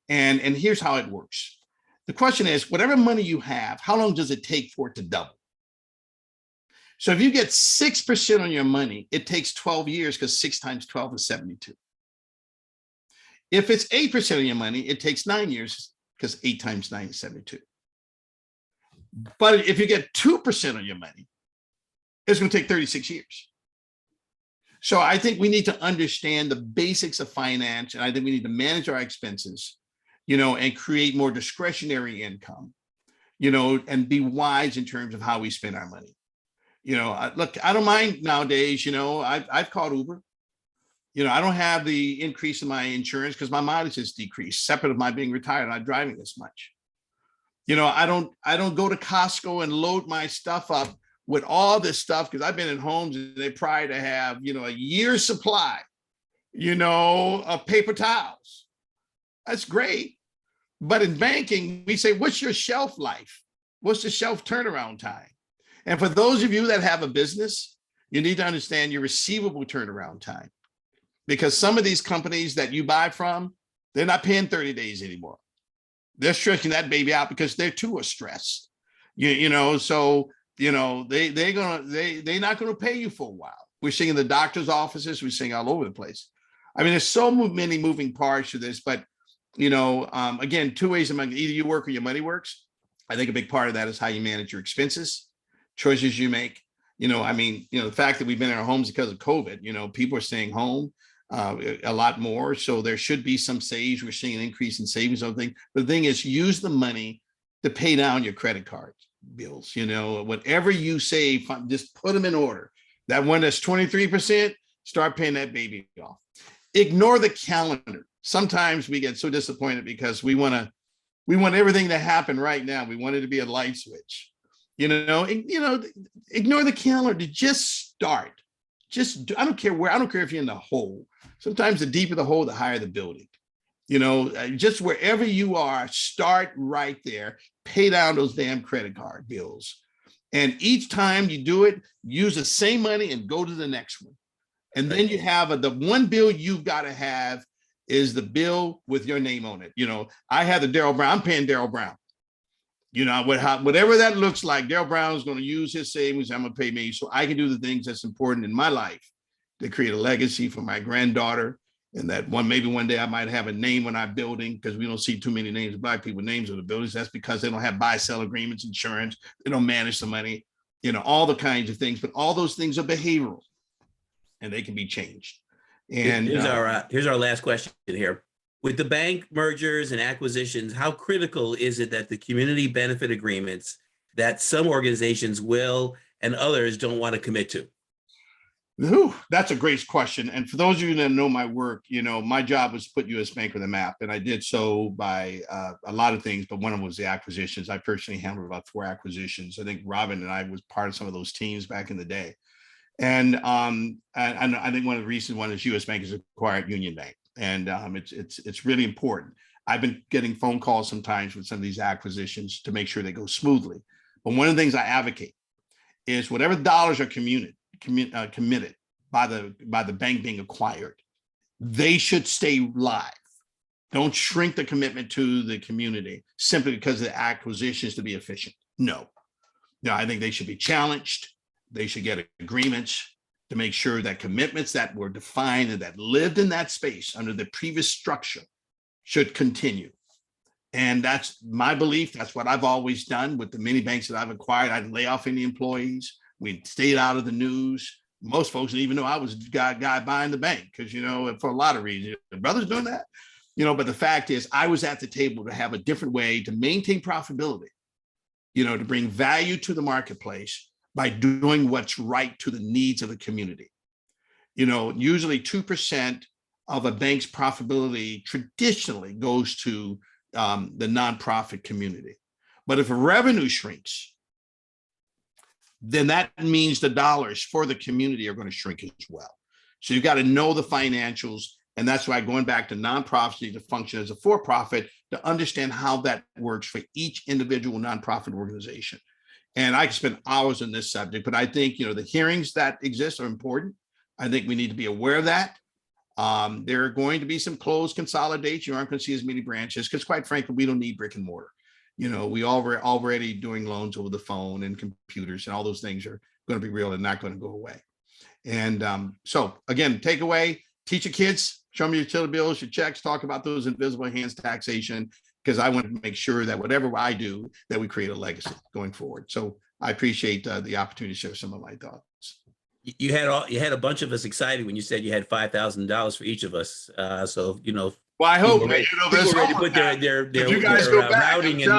And here's how it works. The question is, whatever money you have, how long does it take for it to double? So if you get 6% on your money, it takes 12 years, because 6 times 12 is 72. If it's 8% of your money, it takes 9 years, because 8 times 9 is 72. But if you get 2% on your money, it's going to take 36 years. So I think we need to understand the basics of finance, and I think we need to manage our expenses, and create more discretionary income, and be wise in terms of how we spend our money. Look, I don't mind nowadays, I've called Uber. I don't have the increase in my insurance because my mileage has decreased, separate of my being retired, not driving this much. I don't go to Costco and load my stuff up with all this stuff, because I've been in homes and they probably to have, a year's supply, of paper towels. That's great. But in banking, we say, what's your shelf life? What's the shelf turnaround time? And for those of you that have a business, you need to understand your receivable turnaround time, because some of these companies that you buy from, they're not paying 30 days anymore. They're stretching that baby out because they're too stressed, so they're not going to pay you for a while. We're seeing in the doctor's offices, we're seeing all over the place. I mean, there's so many moving parts to this, but again, 2 ways of money: either you work or your money works. I think a big part of that is how you manage your expenses, choices you make. The fact that we've been in our homes because of COVID, people are staying home a lot more. So there should be some saves. We're seeing an increase in savings on things. But the thing is, use the money to pay down your credit cards bills. Whatever you save, just put them in order. That one that's 23%, start paying that baby off. Ignore the calendar. Sometimes we get so disappointed because we want everything to happen right now. We want it to be a light switch. Ignore the calendar. Just start. I don't care if you're in the hole. Sometimes the deeper the hole, the higher the building. Just wherever you are, start right there. Pay down those damn credit card bills. And each time you do it, use the same money and go to the next one. And then you have the one bill you've got to have is the bill with your name on it. I have the Darrell Brown. I'm paying Darrell Brown. Whatever that looks like, Darrell Brown is going to use his savings. I'm going to pay me so I can do the things that's important in my life to create a legacy for my granddaughter. And that maybe one day I might have a name on our building, because we don't see too many names of Black people names of the buildings. That's because they don't have buy-sell agreements, insurance. They don't manage the money, all the kinds of things. But all those things are behavioral, and they can be changed. And here's our last question here. With the bank mergers and acquisitions, how critical is it that the community benefit agreements that some organizations will and others don't want to commit to? That's a great question. And for those of you that know my work, my job was to put US Bank on the map. And I did so by a lot of things, but one of them was the acquisitions. I personally handled about 4 acquisitions. I think Robin and I was part of some of those teams back in the day. And I think one of the recent ones is US Bank has acquired Union Bank. And it's really important. I've been getting phone calls sometimes with some of these acquisitions to make sure they go smoothly. But one of the things I advocate is whatever dollars are committed by the bank being acquired, they should stay live. Don't shrink the commitment to the community simply because the acquisition is to be efficient. No, I think they should be challenged. They should get agreements to make sure that commitments that were defined and that lived in that space under the previous structure should continue. And that's my belief. That's what I've always done with the many banks that I've acquired. I'd lay off any employees. We stayed out of the news. Most folks didn't even know I was the guy buying the bank because, for a lot of reasons, the brother's doing that, but the fact is I was at the table to have a different way to maintain profitability, to bring value to the marketplace by doing what's right to the needs of the community. Usually 2% of a bank's profitability traditionally goes to the nonprofit community. But if revenue shrinks, then that means the dollars for the community are going to shrink as well. So you've got to know the financials. And that's why going back to nonprofits need to function as a for-profit to understand how that works for each individual nonprofit organization. And I could spend hours on this subject, but I think, the hearings that exist are important. I think we need to be aware of that. There are going to be some closed consolidation. You aren't going to see as many branches because, quite frankly, we don't need brick and mortar. We already doing loans over the phone and computers, and all those things are going to be real and not going to go away. And so, again, takeaway: teach your kids, show them your utility bills, your checks, talk about those invisible hands taxation, because I want to make sure that whatever I do, that we create a legacy going forward. So I appreciate the opportunity to share some of my thoughts. You had a bunch of us excited when you said you had $5,000 for each of us. So well, I hope people already put their you guys go back, routing and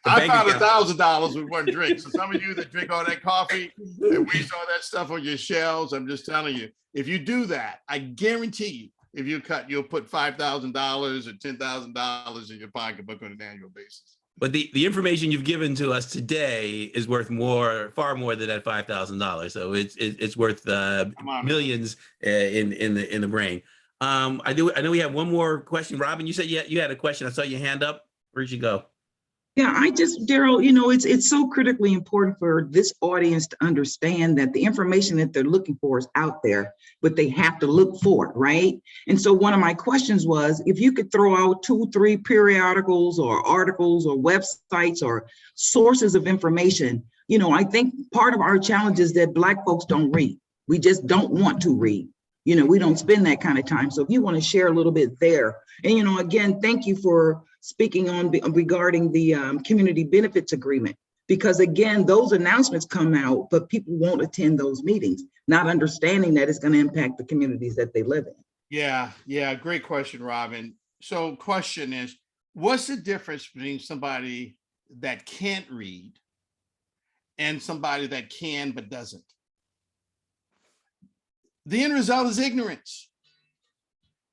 I found $1,000 with one drink. So some of you that drink all that coffee and we saw that stuff on your shelves, I'm just telling you, if you do that, I guarantee you, if you'll put $5,000 or $10,000 in your pocketbook on an annual basis. But the information you've given to us today is worth far more than that $5,000. So it's worth millions in the brain. I know we have one more question. Robin, you said you had a question. I saw your hand up. Where'd you go? Yeah, Darrell, it's so critically important for this audience to understand that the information that they're looking for is out there, but they have to look for it, right? And so one of my questions was, if you could throw out 2, 3 periodicals or articles or websites or sources of information, I think part of our challenge is that Black folks don't read. We just don't want to read. We don't spend that kind of time. So if you want to share a little bit there, and again, thank you for speaking on regarding the community benefits agreement, because again, those announcements come out, but people won't attend those meetings, not understanding that it's going to impact the communities that they live in. Yeah, great question, Robin. So question is, what's the difference between somebody that can't read and somebody that can but doesn't? The end result is ignorance.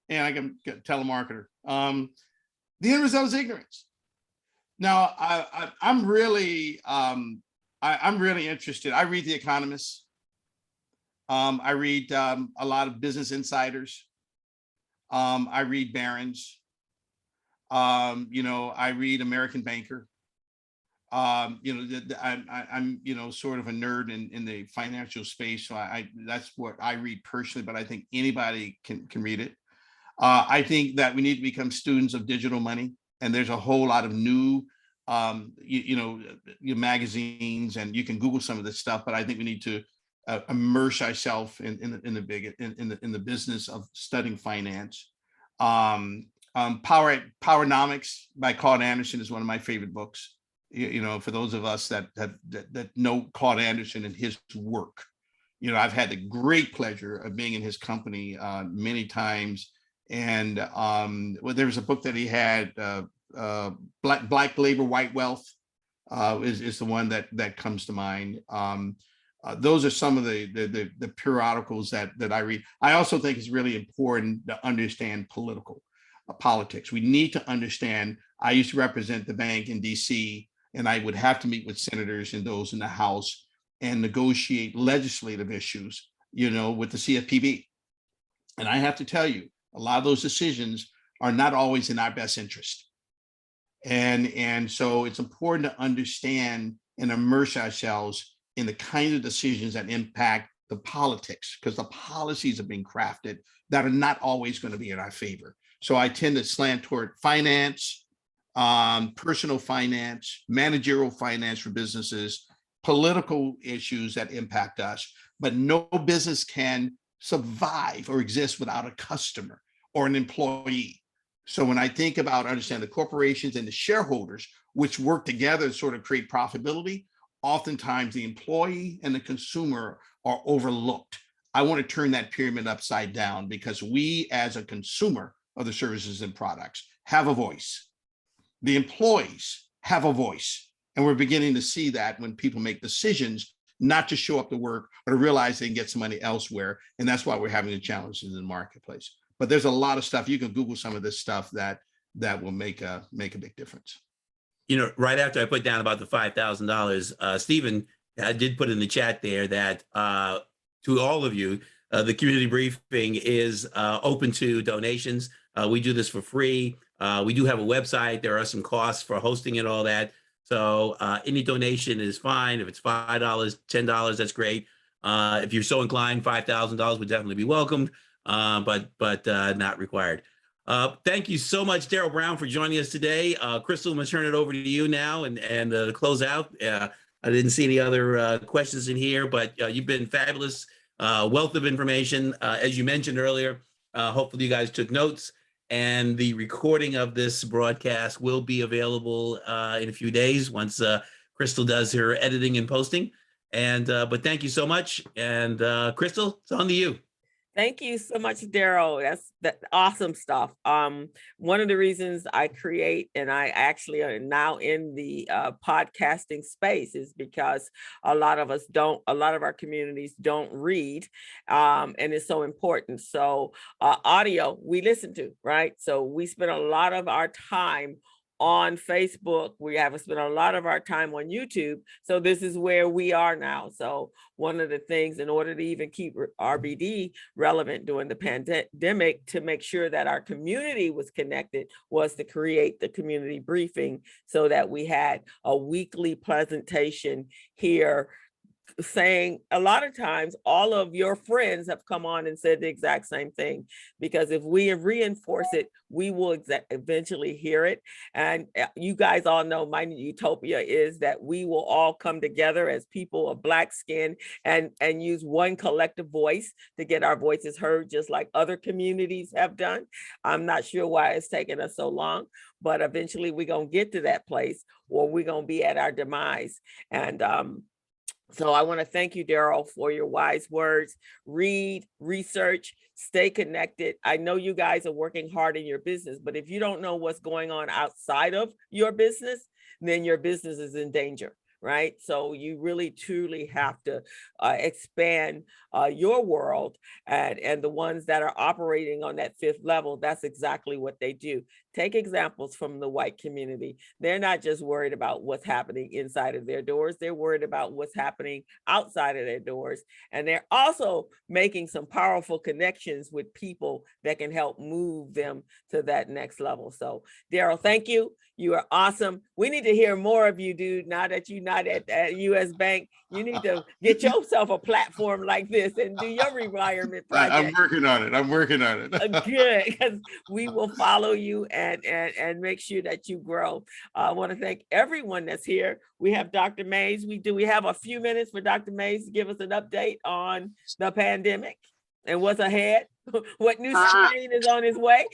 And I can get telemarketer. The end result is ignorance. Now, I'm really interested. I read The Economist. I read a lot of Business Insiders. I read Barron's. I read American Banker. I'm sort of a nerd in the financial space, so that's what I read personally. But I think anybody can read it. I think that we need to become students of digital money, and there's a whole lot of new, magazines, and you can Google some of this stuff. But I think we need to immerse ourselves in the business of studying finance. Powernomics by Claude Anderson is one of my favorite books. For those of us that know Claude Anderson and his work, I've had the great pleasure of being in his company many times. And there was a book that he had, Black Labor, White Wealth, is the one that comes to mind. Those are some of the periodicals that I read. I also think it's really important to understand politics. We need to understand. I used to represent the bank in DC, and I would have to meet with senators and those in the House and negotiate legislative issues, with the CFPB. And I have to tell you, a lot of those decisions are not always in our best interest. And so it's important to understand and immerse ourselves in the kind of decisions that impact the politics, because the policies are being crafted that are not always going to be in our favor. So I tend to slant toward finance, personal finance, managerial finance for businesses, political issues that impact us, but no business can survive or exist without a customer or an employee. So when I think about understanding the corporations and the shareholders, which work together to sort of create profitability, oftentimes the employee and the consumer are overlooked. I want to turn that pyramid upside down, because we as a consumer of the services and products have a voice. The employees have a voice. And we're beginning to see that when people make decisions, not to show up to work, or to realize they can get some money elsewhere. And that's why we're having the challenges in the marketplace. But there's a lot of stuff. You can Google some of this stuff that will make a big difference. Right after I put down about the $5,000, Stephen did put in the chat there that to all of you, the community briefing is open to donations. We do this for free. We do have a website. There are some costs for hosting and all that. So any donation is fine. If it's $5, $10, that's great. If you're so inclined, $5,000 would definitely be welcomed, but not required. Thank you so much, Darrell Brown, for joining us today. Crystal, I'm going to turn it over to you now and to close out. I didn't see any other questions in here, but you've been fabulous. Wealth of information. As you mentioned earlier, hopefully you guys took notes, and the recording of this broadcast will be available in a few days once Crystal does her editing and posting. But thank you so much. And Crystal, it's on to you. Thank you so much, Darrell. That's awesome stuff. One of the reasons I create, and I actually are now in the podcasting space, is because a lot of our communities don't read, and it's so important. So audio we listen to, right? So we spend a lot of our time on Facebook. We haven't spent a lot of our time on YouTube. So this is where we are now. So one of the things, in order to even keep RBD relevant during the pandemic, to make sure that our community was connected, was to create the community briefing, so that we had a weekly presentation here, saying a lot of times all of your friends have come on and said the exact same thing, because if we reinforce it, we will eventually hear it. And you guys all know my utopia is that we will all come together as people of Black skin and use one collective voice to get our voices heard, just like other communities have done. I'm not sure why it's taken us so long, but eventually we're going to get to that place, or we're going to be at our demise. And so I want to thank you, Darrell, for your wise words. Read, research, stay connected. I know you guys are working hard in your business, but if you don't know what's going on outside of your business, then your business is in danger, right? So you really, truly have to expand your world, and the ones that are operating on that fifth level, that's exactly what they do. Take examples from the white community. They're not just worried about what's happening inside of their doors. They're worried about what's happening outside of their doors. And they're also making some powerful connections with people that can help move them to that next level. So Darrell, thank you. You are awesome. We need to hear more of you, dude. Now that you're not at US Bank, you need to get yourself a platform like this and do your rewirement project. I'm working on it. Good, because we will follow you and make sure that you grow. I want to thank everyone that's here. We have Dr. Mays. We have a few minutes for Dr. Mays to give us an update on the pandemic and what's ahead. What new strain is on its way?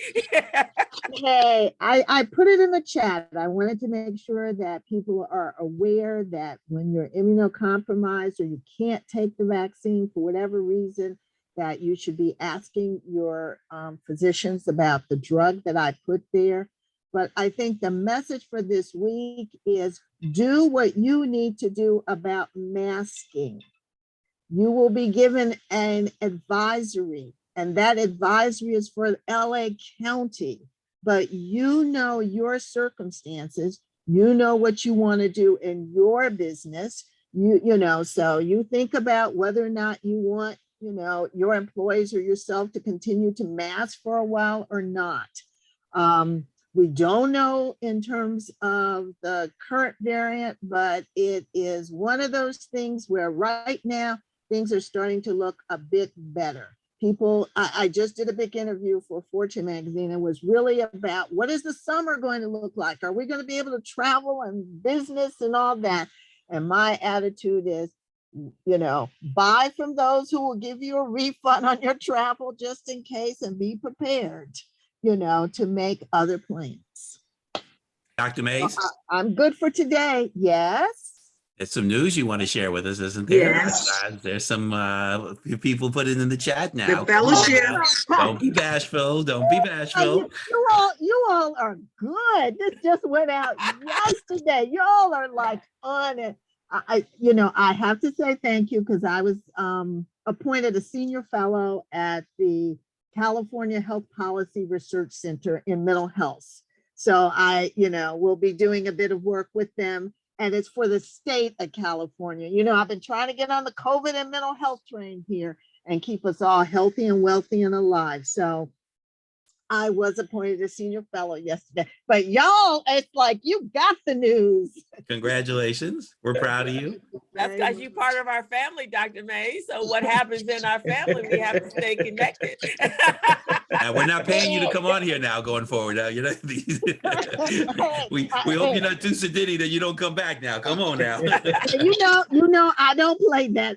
Okay, I put it in the chat. I wanted to make sure that people are aware that when you're immunocompromised or you can't take the vaccine for whatever reason, that you should be asking your physicians about the drug that I put there. But I think the message for this week is do what you need to do about masking. you will be given an advisory, and that advisory is for LA County. But you know your circumstances, you know what you want to do in your business. You know, so you think about whether or not you want, you know, your employees or yourself to continue to mask for a while or not. We don't know in terms of the current variant, but it is one of those things where right now things are starting to look a bit better. People, I just did a big interview for Fortune magazine and was really about what is the summer going to look like? Are we going to be able to travel and business and all that? And my attitude is, you know, buy from those who will give you a refund on your travel just in case, and be prepared, you know, to make other plans. Dr. Mays, I'm good for today. Yes. there's some news you want to share with us, isn't there? Yes. There's some people put it in the chat now. The Come on fellowship. now. Don't be bashful. Don't be bashful. You all are good. This just went out yesterday. Y'all are like on it. You know, I have to say thank you because I was appointed a senior fellow at the California Health Policy Research Center in mental health. So I, you know, will be doing a bit of work with them, and it's for the state of California. You know, I've been trying to get on the COVID and mental health train here and keep us all healthy and wealthy and alive. So I was appointed a senior fellow yesterday, but y'all, it's like you got the news. Congratulations. We're proud of you. That's because you're part of our family, Dr. May. So what happens in our family, we have to stay connected. And we're not paying you to come on here now going forward. You know, we hope you're not too sedity that you don't come back now. Come on now. You know, I don't play that.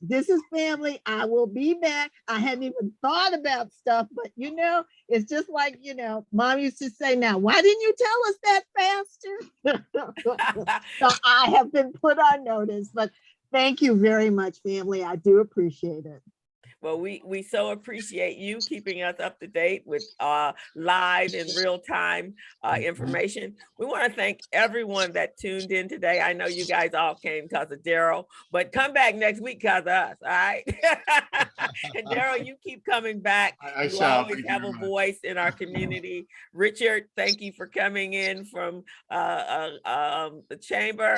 This is family. I will be back. I hadn't even thought about stuff, but you know, it's just like, you know, Mom used to say, now, why didn't you tell us that faster? So I have been put on notice, but thank you very much, family. I do appreciate it. Well, we so appreciate you keeping us up to date with live and real time information. We want to thank everyone that tuned in today. I know you guys all came because of Darrell, but come back next week because of us, all right? And Darrell, you keep coming back. I You shall. always Thank you have very a much. voice in our community. Richard, thank you for coming in from the chamber.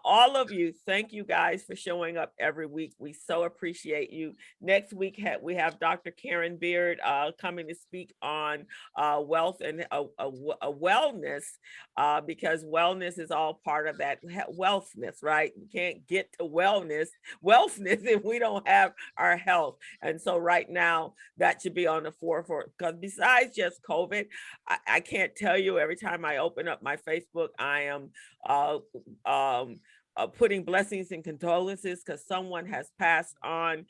All of you, thank you guys for showing up every week. We so appreciate you. Next week, we have Dr. Karen Beard coming to speak on wealth and wellness, because wellness is all part of that wealthness, right? We can't get to wealthness if we don't have our health. And so right now, that should be on the forefront, because besides just COVID, I can't tell you, every time I open up my Facebook, I am putting blessings and condolences because someone has passed on.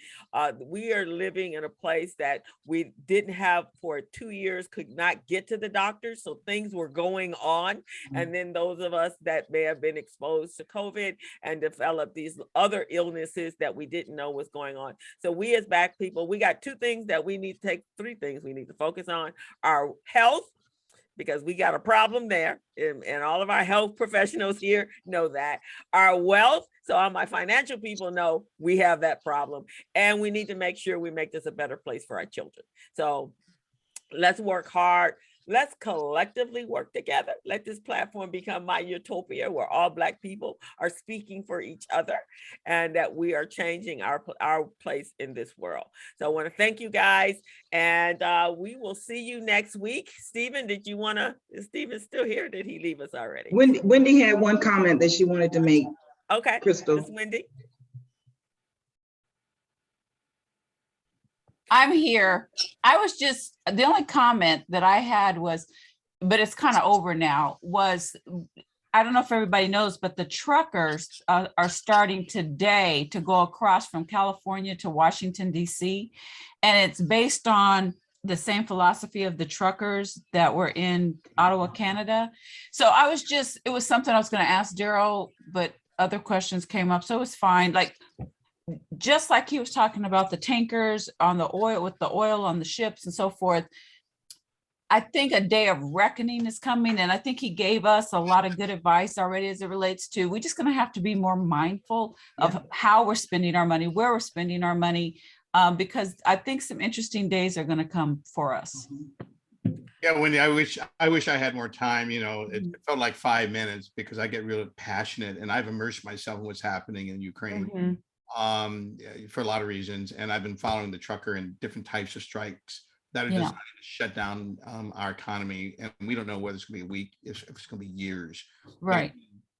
We are living in a place that we didn't have for 2 years, could not get to the doctor. So things were going on. And then those of us that may have been exposed to COVID and developed these other illnesses that we didn't know was going on. So we as Black people, we got three things we need to focus on: our health, because we got a problem there, and all of our health professionals here know that. Our wealth, so all my financial people know we have that problem, and we need to make sure we make this a better place for our children. So let's work hard. Let's collectively work together. Let this platform become my utopia, where all Black people are speaking for each other, and that we are changing our place in this world. So I want to thank you guys, and we will see you next week. Stephen, is Stephen still here? Did he leave us already? Wendy had one comment that she wanted to make. Okay, Crystal. Ms. Wendy. I'm here. The only comment that I had was, but it's kind of over now, was, I don't know if everybody knows, but the truckers are starting today to go across from California to Washington, D.C. And it's based on the same philosophy of the truckers that were in Ottawa, Canada. So it was something I was going to ask Darrell, but other questions came up. So it was fine. Like, just like he was talking about the tankers on the oil, with the oil on the ships and so forth, I think a day of reckoning is coming, and I think he gave us a lot of good advice already as it relates to, we're just gonna have to be more mindful of how we're spending our money, where we're spending our money, because I think some interesting days are gonna come for us. Yeah, Wendy, I wish I had more time. You know, it felt like 5 minutes because I get really passionate and I've immersed myself in what's happening in Ukraine for a lot of reasons. And I've been following the trucker and different types of strikes that are designed to shut down our economy. And we don't know whether it's gonna be a week, if it's gonna be years. Right.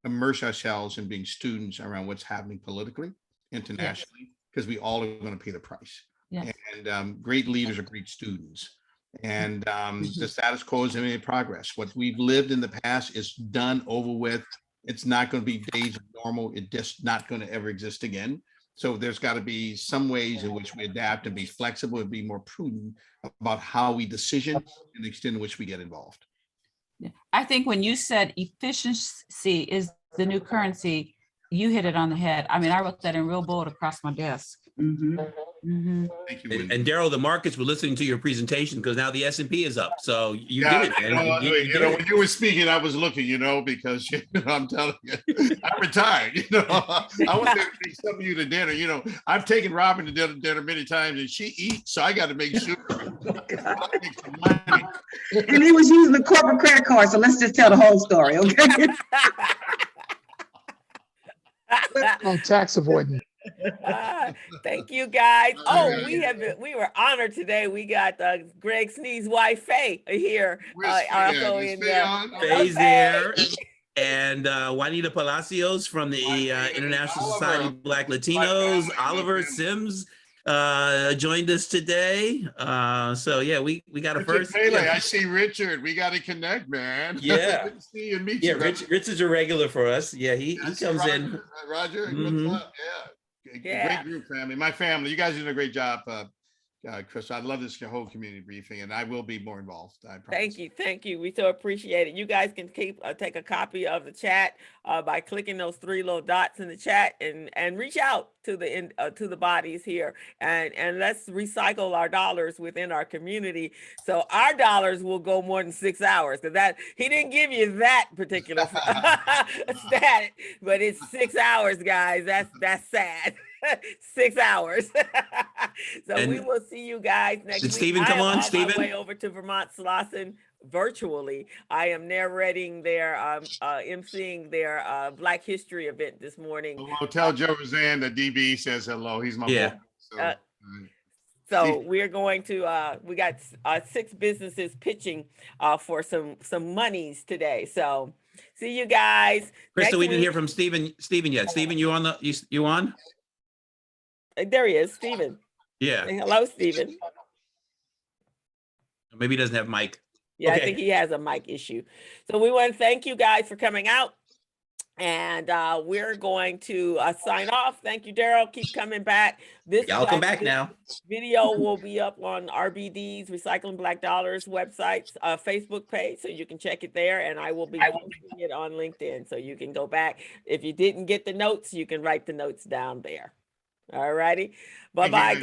But immerse ourselves in being students around what's happening politically, internationally, because we all are gonna pay the price. Yes. And great leaders are great students. And the status quo is any progress. What we've lived in the past is done, over with. It's not going to be days of normal. It's just not going to ever exist again. So there's got to be some ways in which we adapt and be flexible and be more prudent about how we decision and the extent in which we get involved. Yeah. I think when you said efficiency is the new currency, you hit it on the head. I mean, I wrote that in real bold across my desk. Thank you, Wendy. And Darrell, the markets were listening to your presentation because now the S&P is up. So you Yeah, did it, man. you know, when you were speaking, I was looking, because I'm telling you, I'm retired. I want to take some of you to dinner. I've taken Robin to dinner many times, and she eats, so I got to make sure. And he was using the corporate credit card, so let's just tell the whole story, okay? Oh, tax avoidance. Thank you, guys. Oh, we were honored today. We got Greg Sneed's wife, Faye, here. Also in Faye's there. And Juanita Palacios from the International Society of Black Latinos. Oliver Sims joined us today. So yeah, we got a first. Pele, I see Richard. We got to connect, man. Yeah. Good to see you and meet Yeah, you. Rich is a regular for us. Yeah, he comes in. Roger, Mhm. what's up? Great group, family. My family, you guys are doing a great job, Chris. I love this whole community briefing, and I will be more involved. I promise. Thank you. We so appreciate it. You guys can take a copy of the chat by clicking those 3 little dots in the chat and reach out to the bodies here and let's recycle our dollars within our community so our dollars will go more than 6 hours, because that he didn't give you that particular stat, but it's 6 hours, guys. That's sad. 6 hours. So And we will see you guys next week. did Stephen come on, I am Stephen? on my way over to Vermont Slauson virtually. I am narrating their emceeing their Black History event this morning. Well, tell Joe Roseanne that DB says hello. He's my boy. So we're going to we got 6 businesses pitching for some monies today. So see you guys. Krista, we didn't week. hear from Stephen yet. Stephen, you on you on? There he is, Stephen. Yeah. Say hello, Stephen. Maybe he doesn't have mic. Yeah, Okay. I think he has a mic issue. So we want to thank you guys for coming out. And we're going to sign off. Thank you, Darrell. Keep coming back. Y'all come back now. Video will be up on RBD's Recycling Black Dollars website's Facebook page, so you can check it there. And I will be posting it on LinkedIn, so you can go back. If you didn't get the notes, you can write the notes down there. All righty. Bye-bye, guys.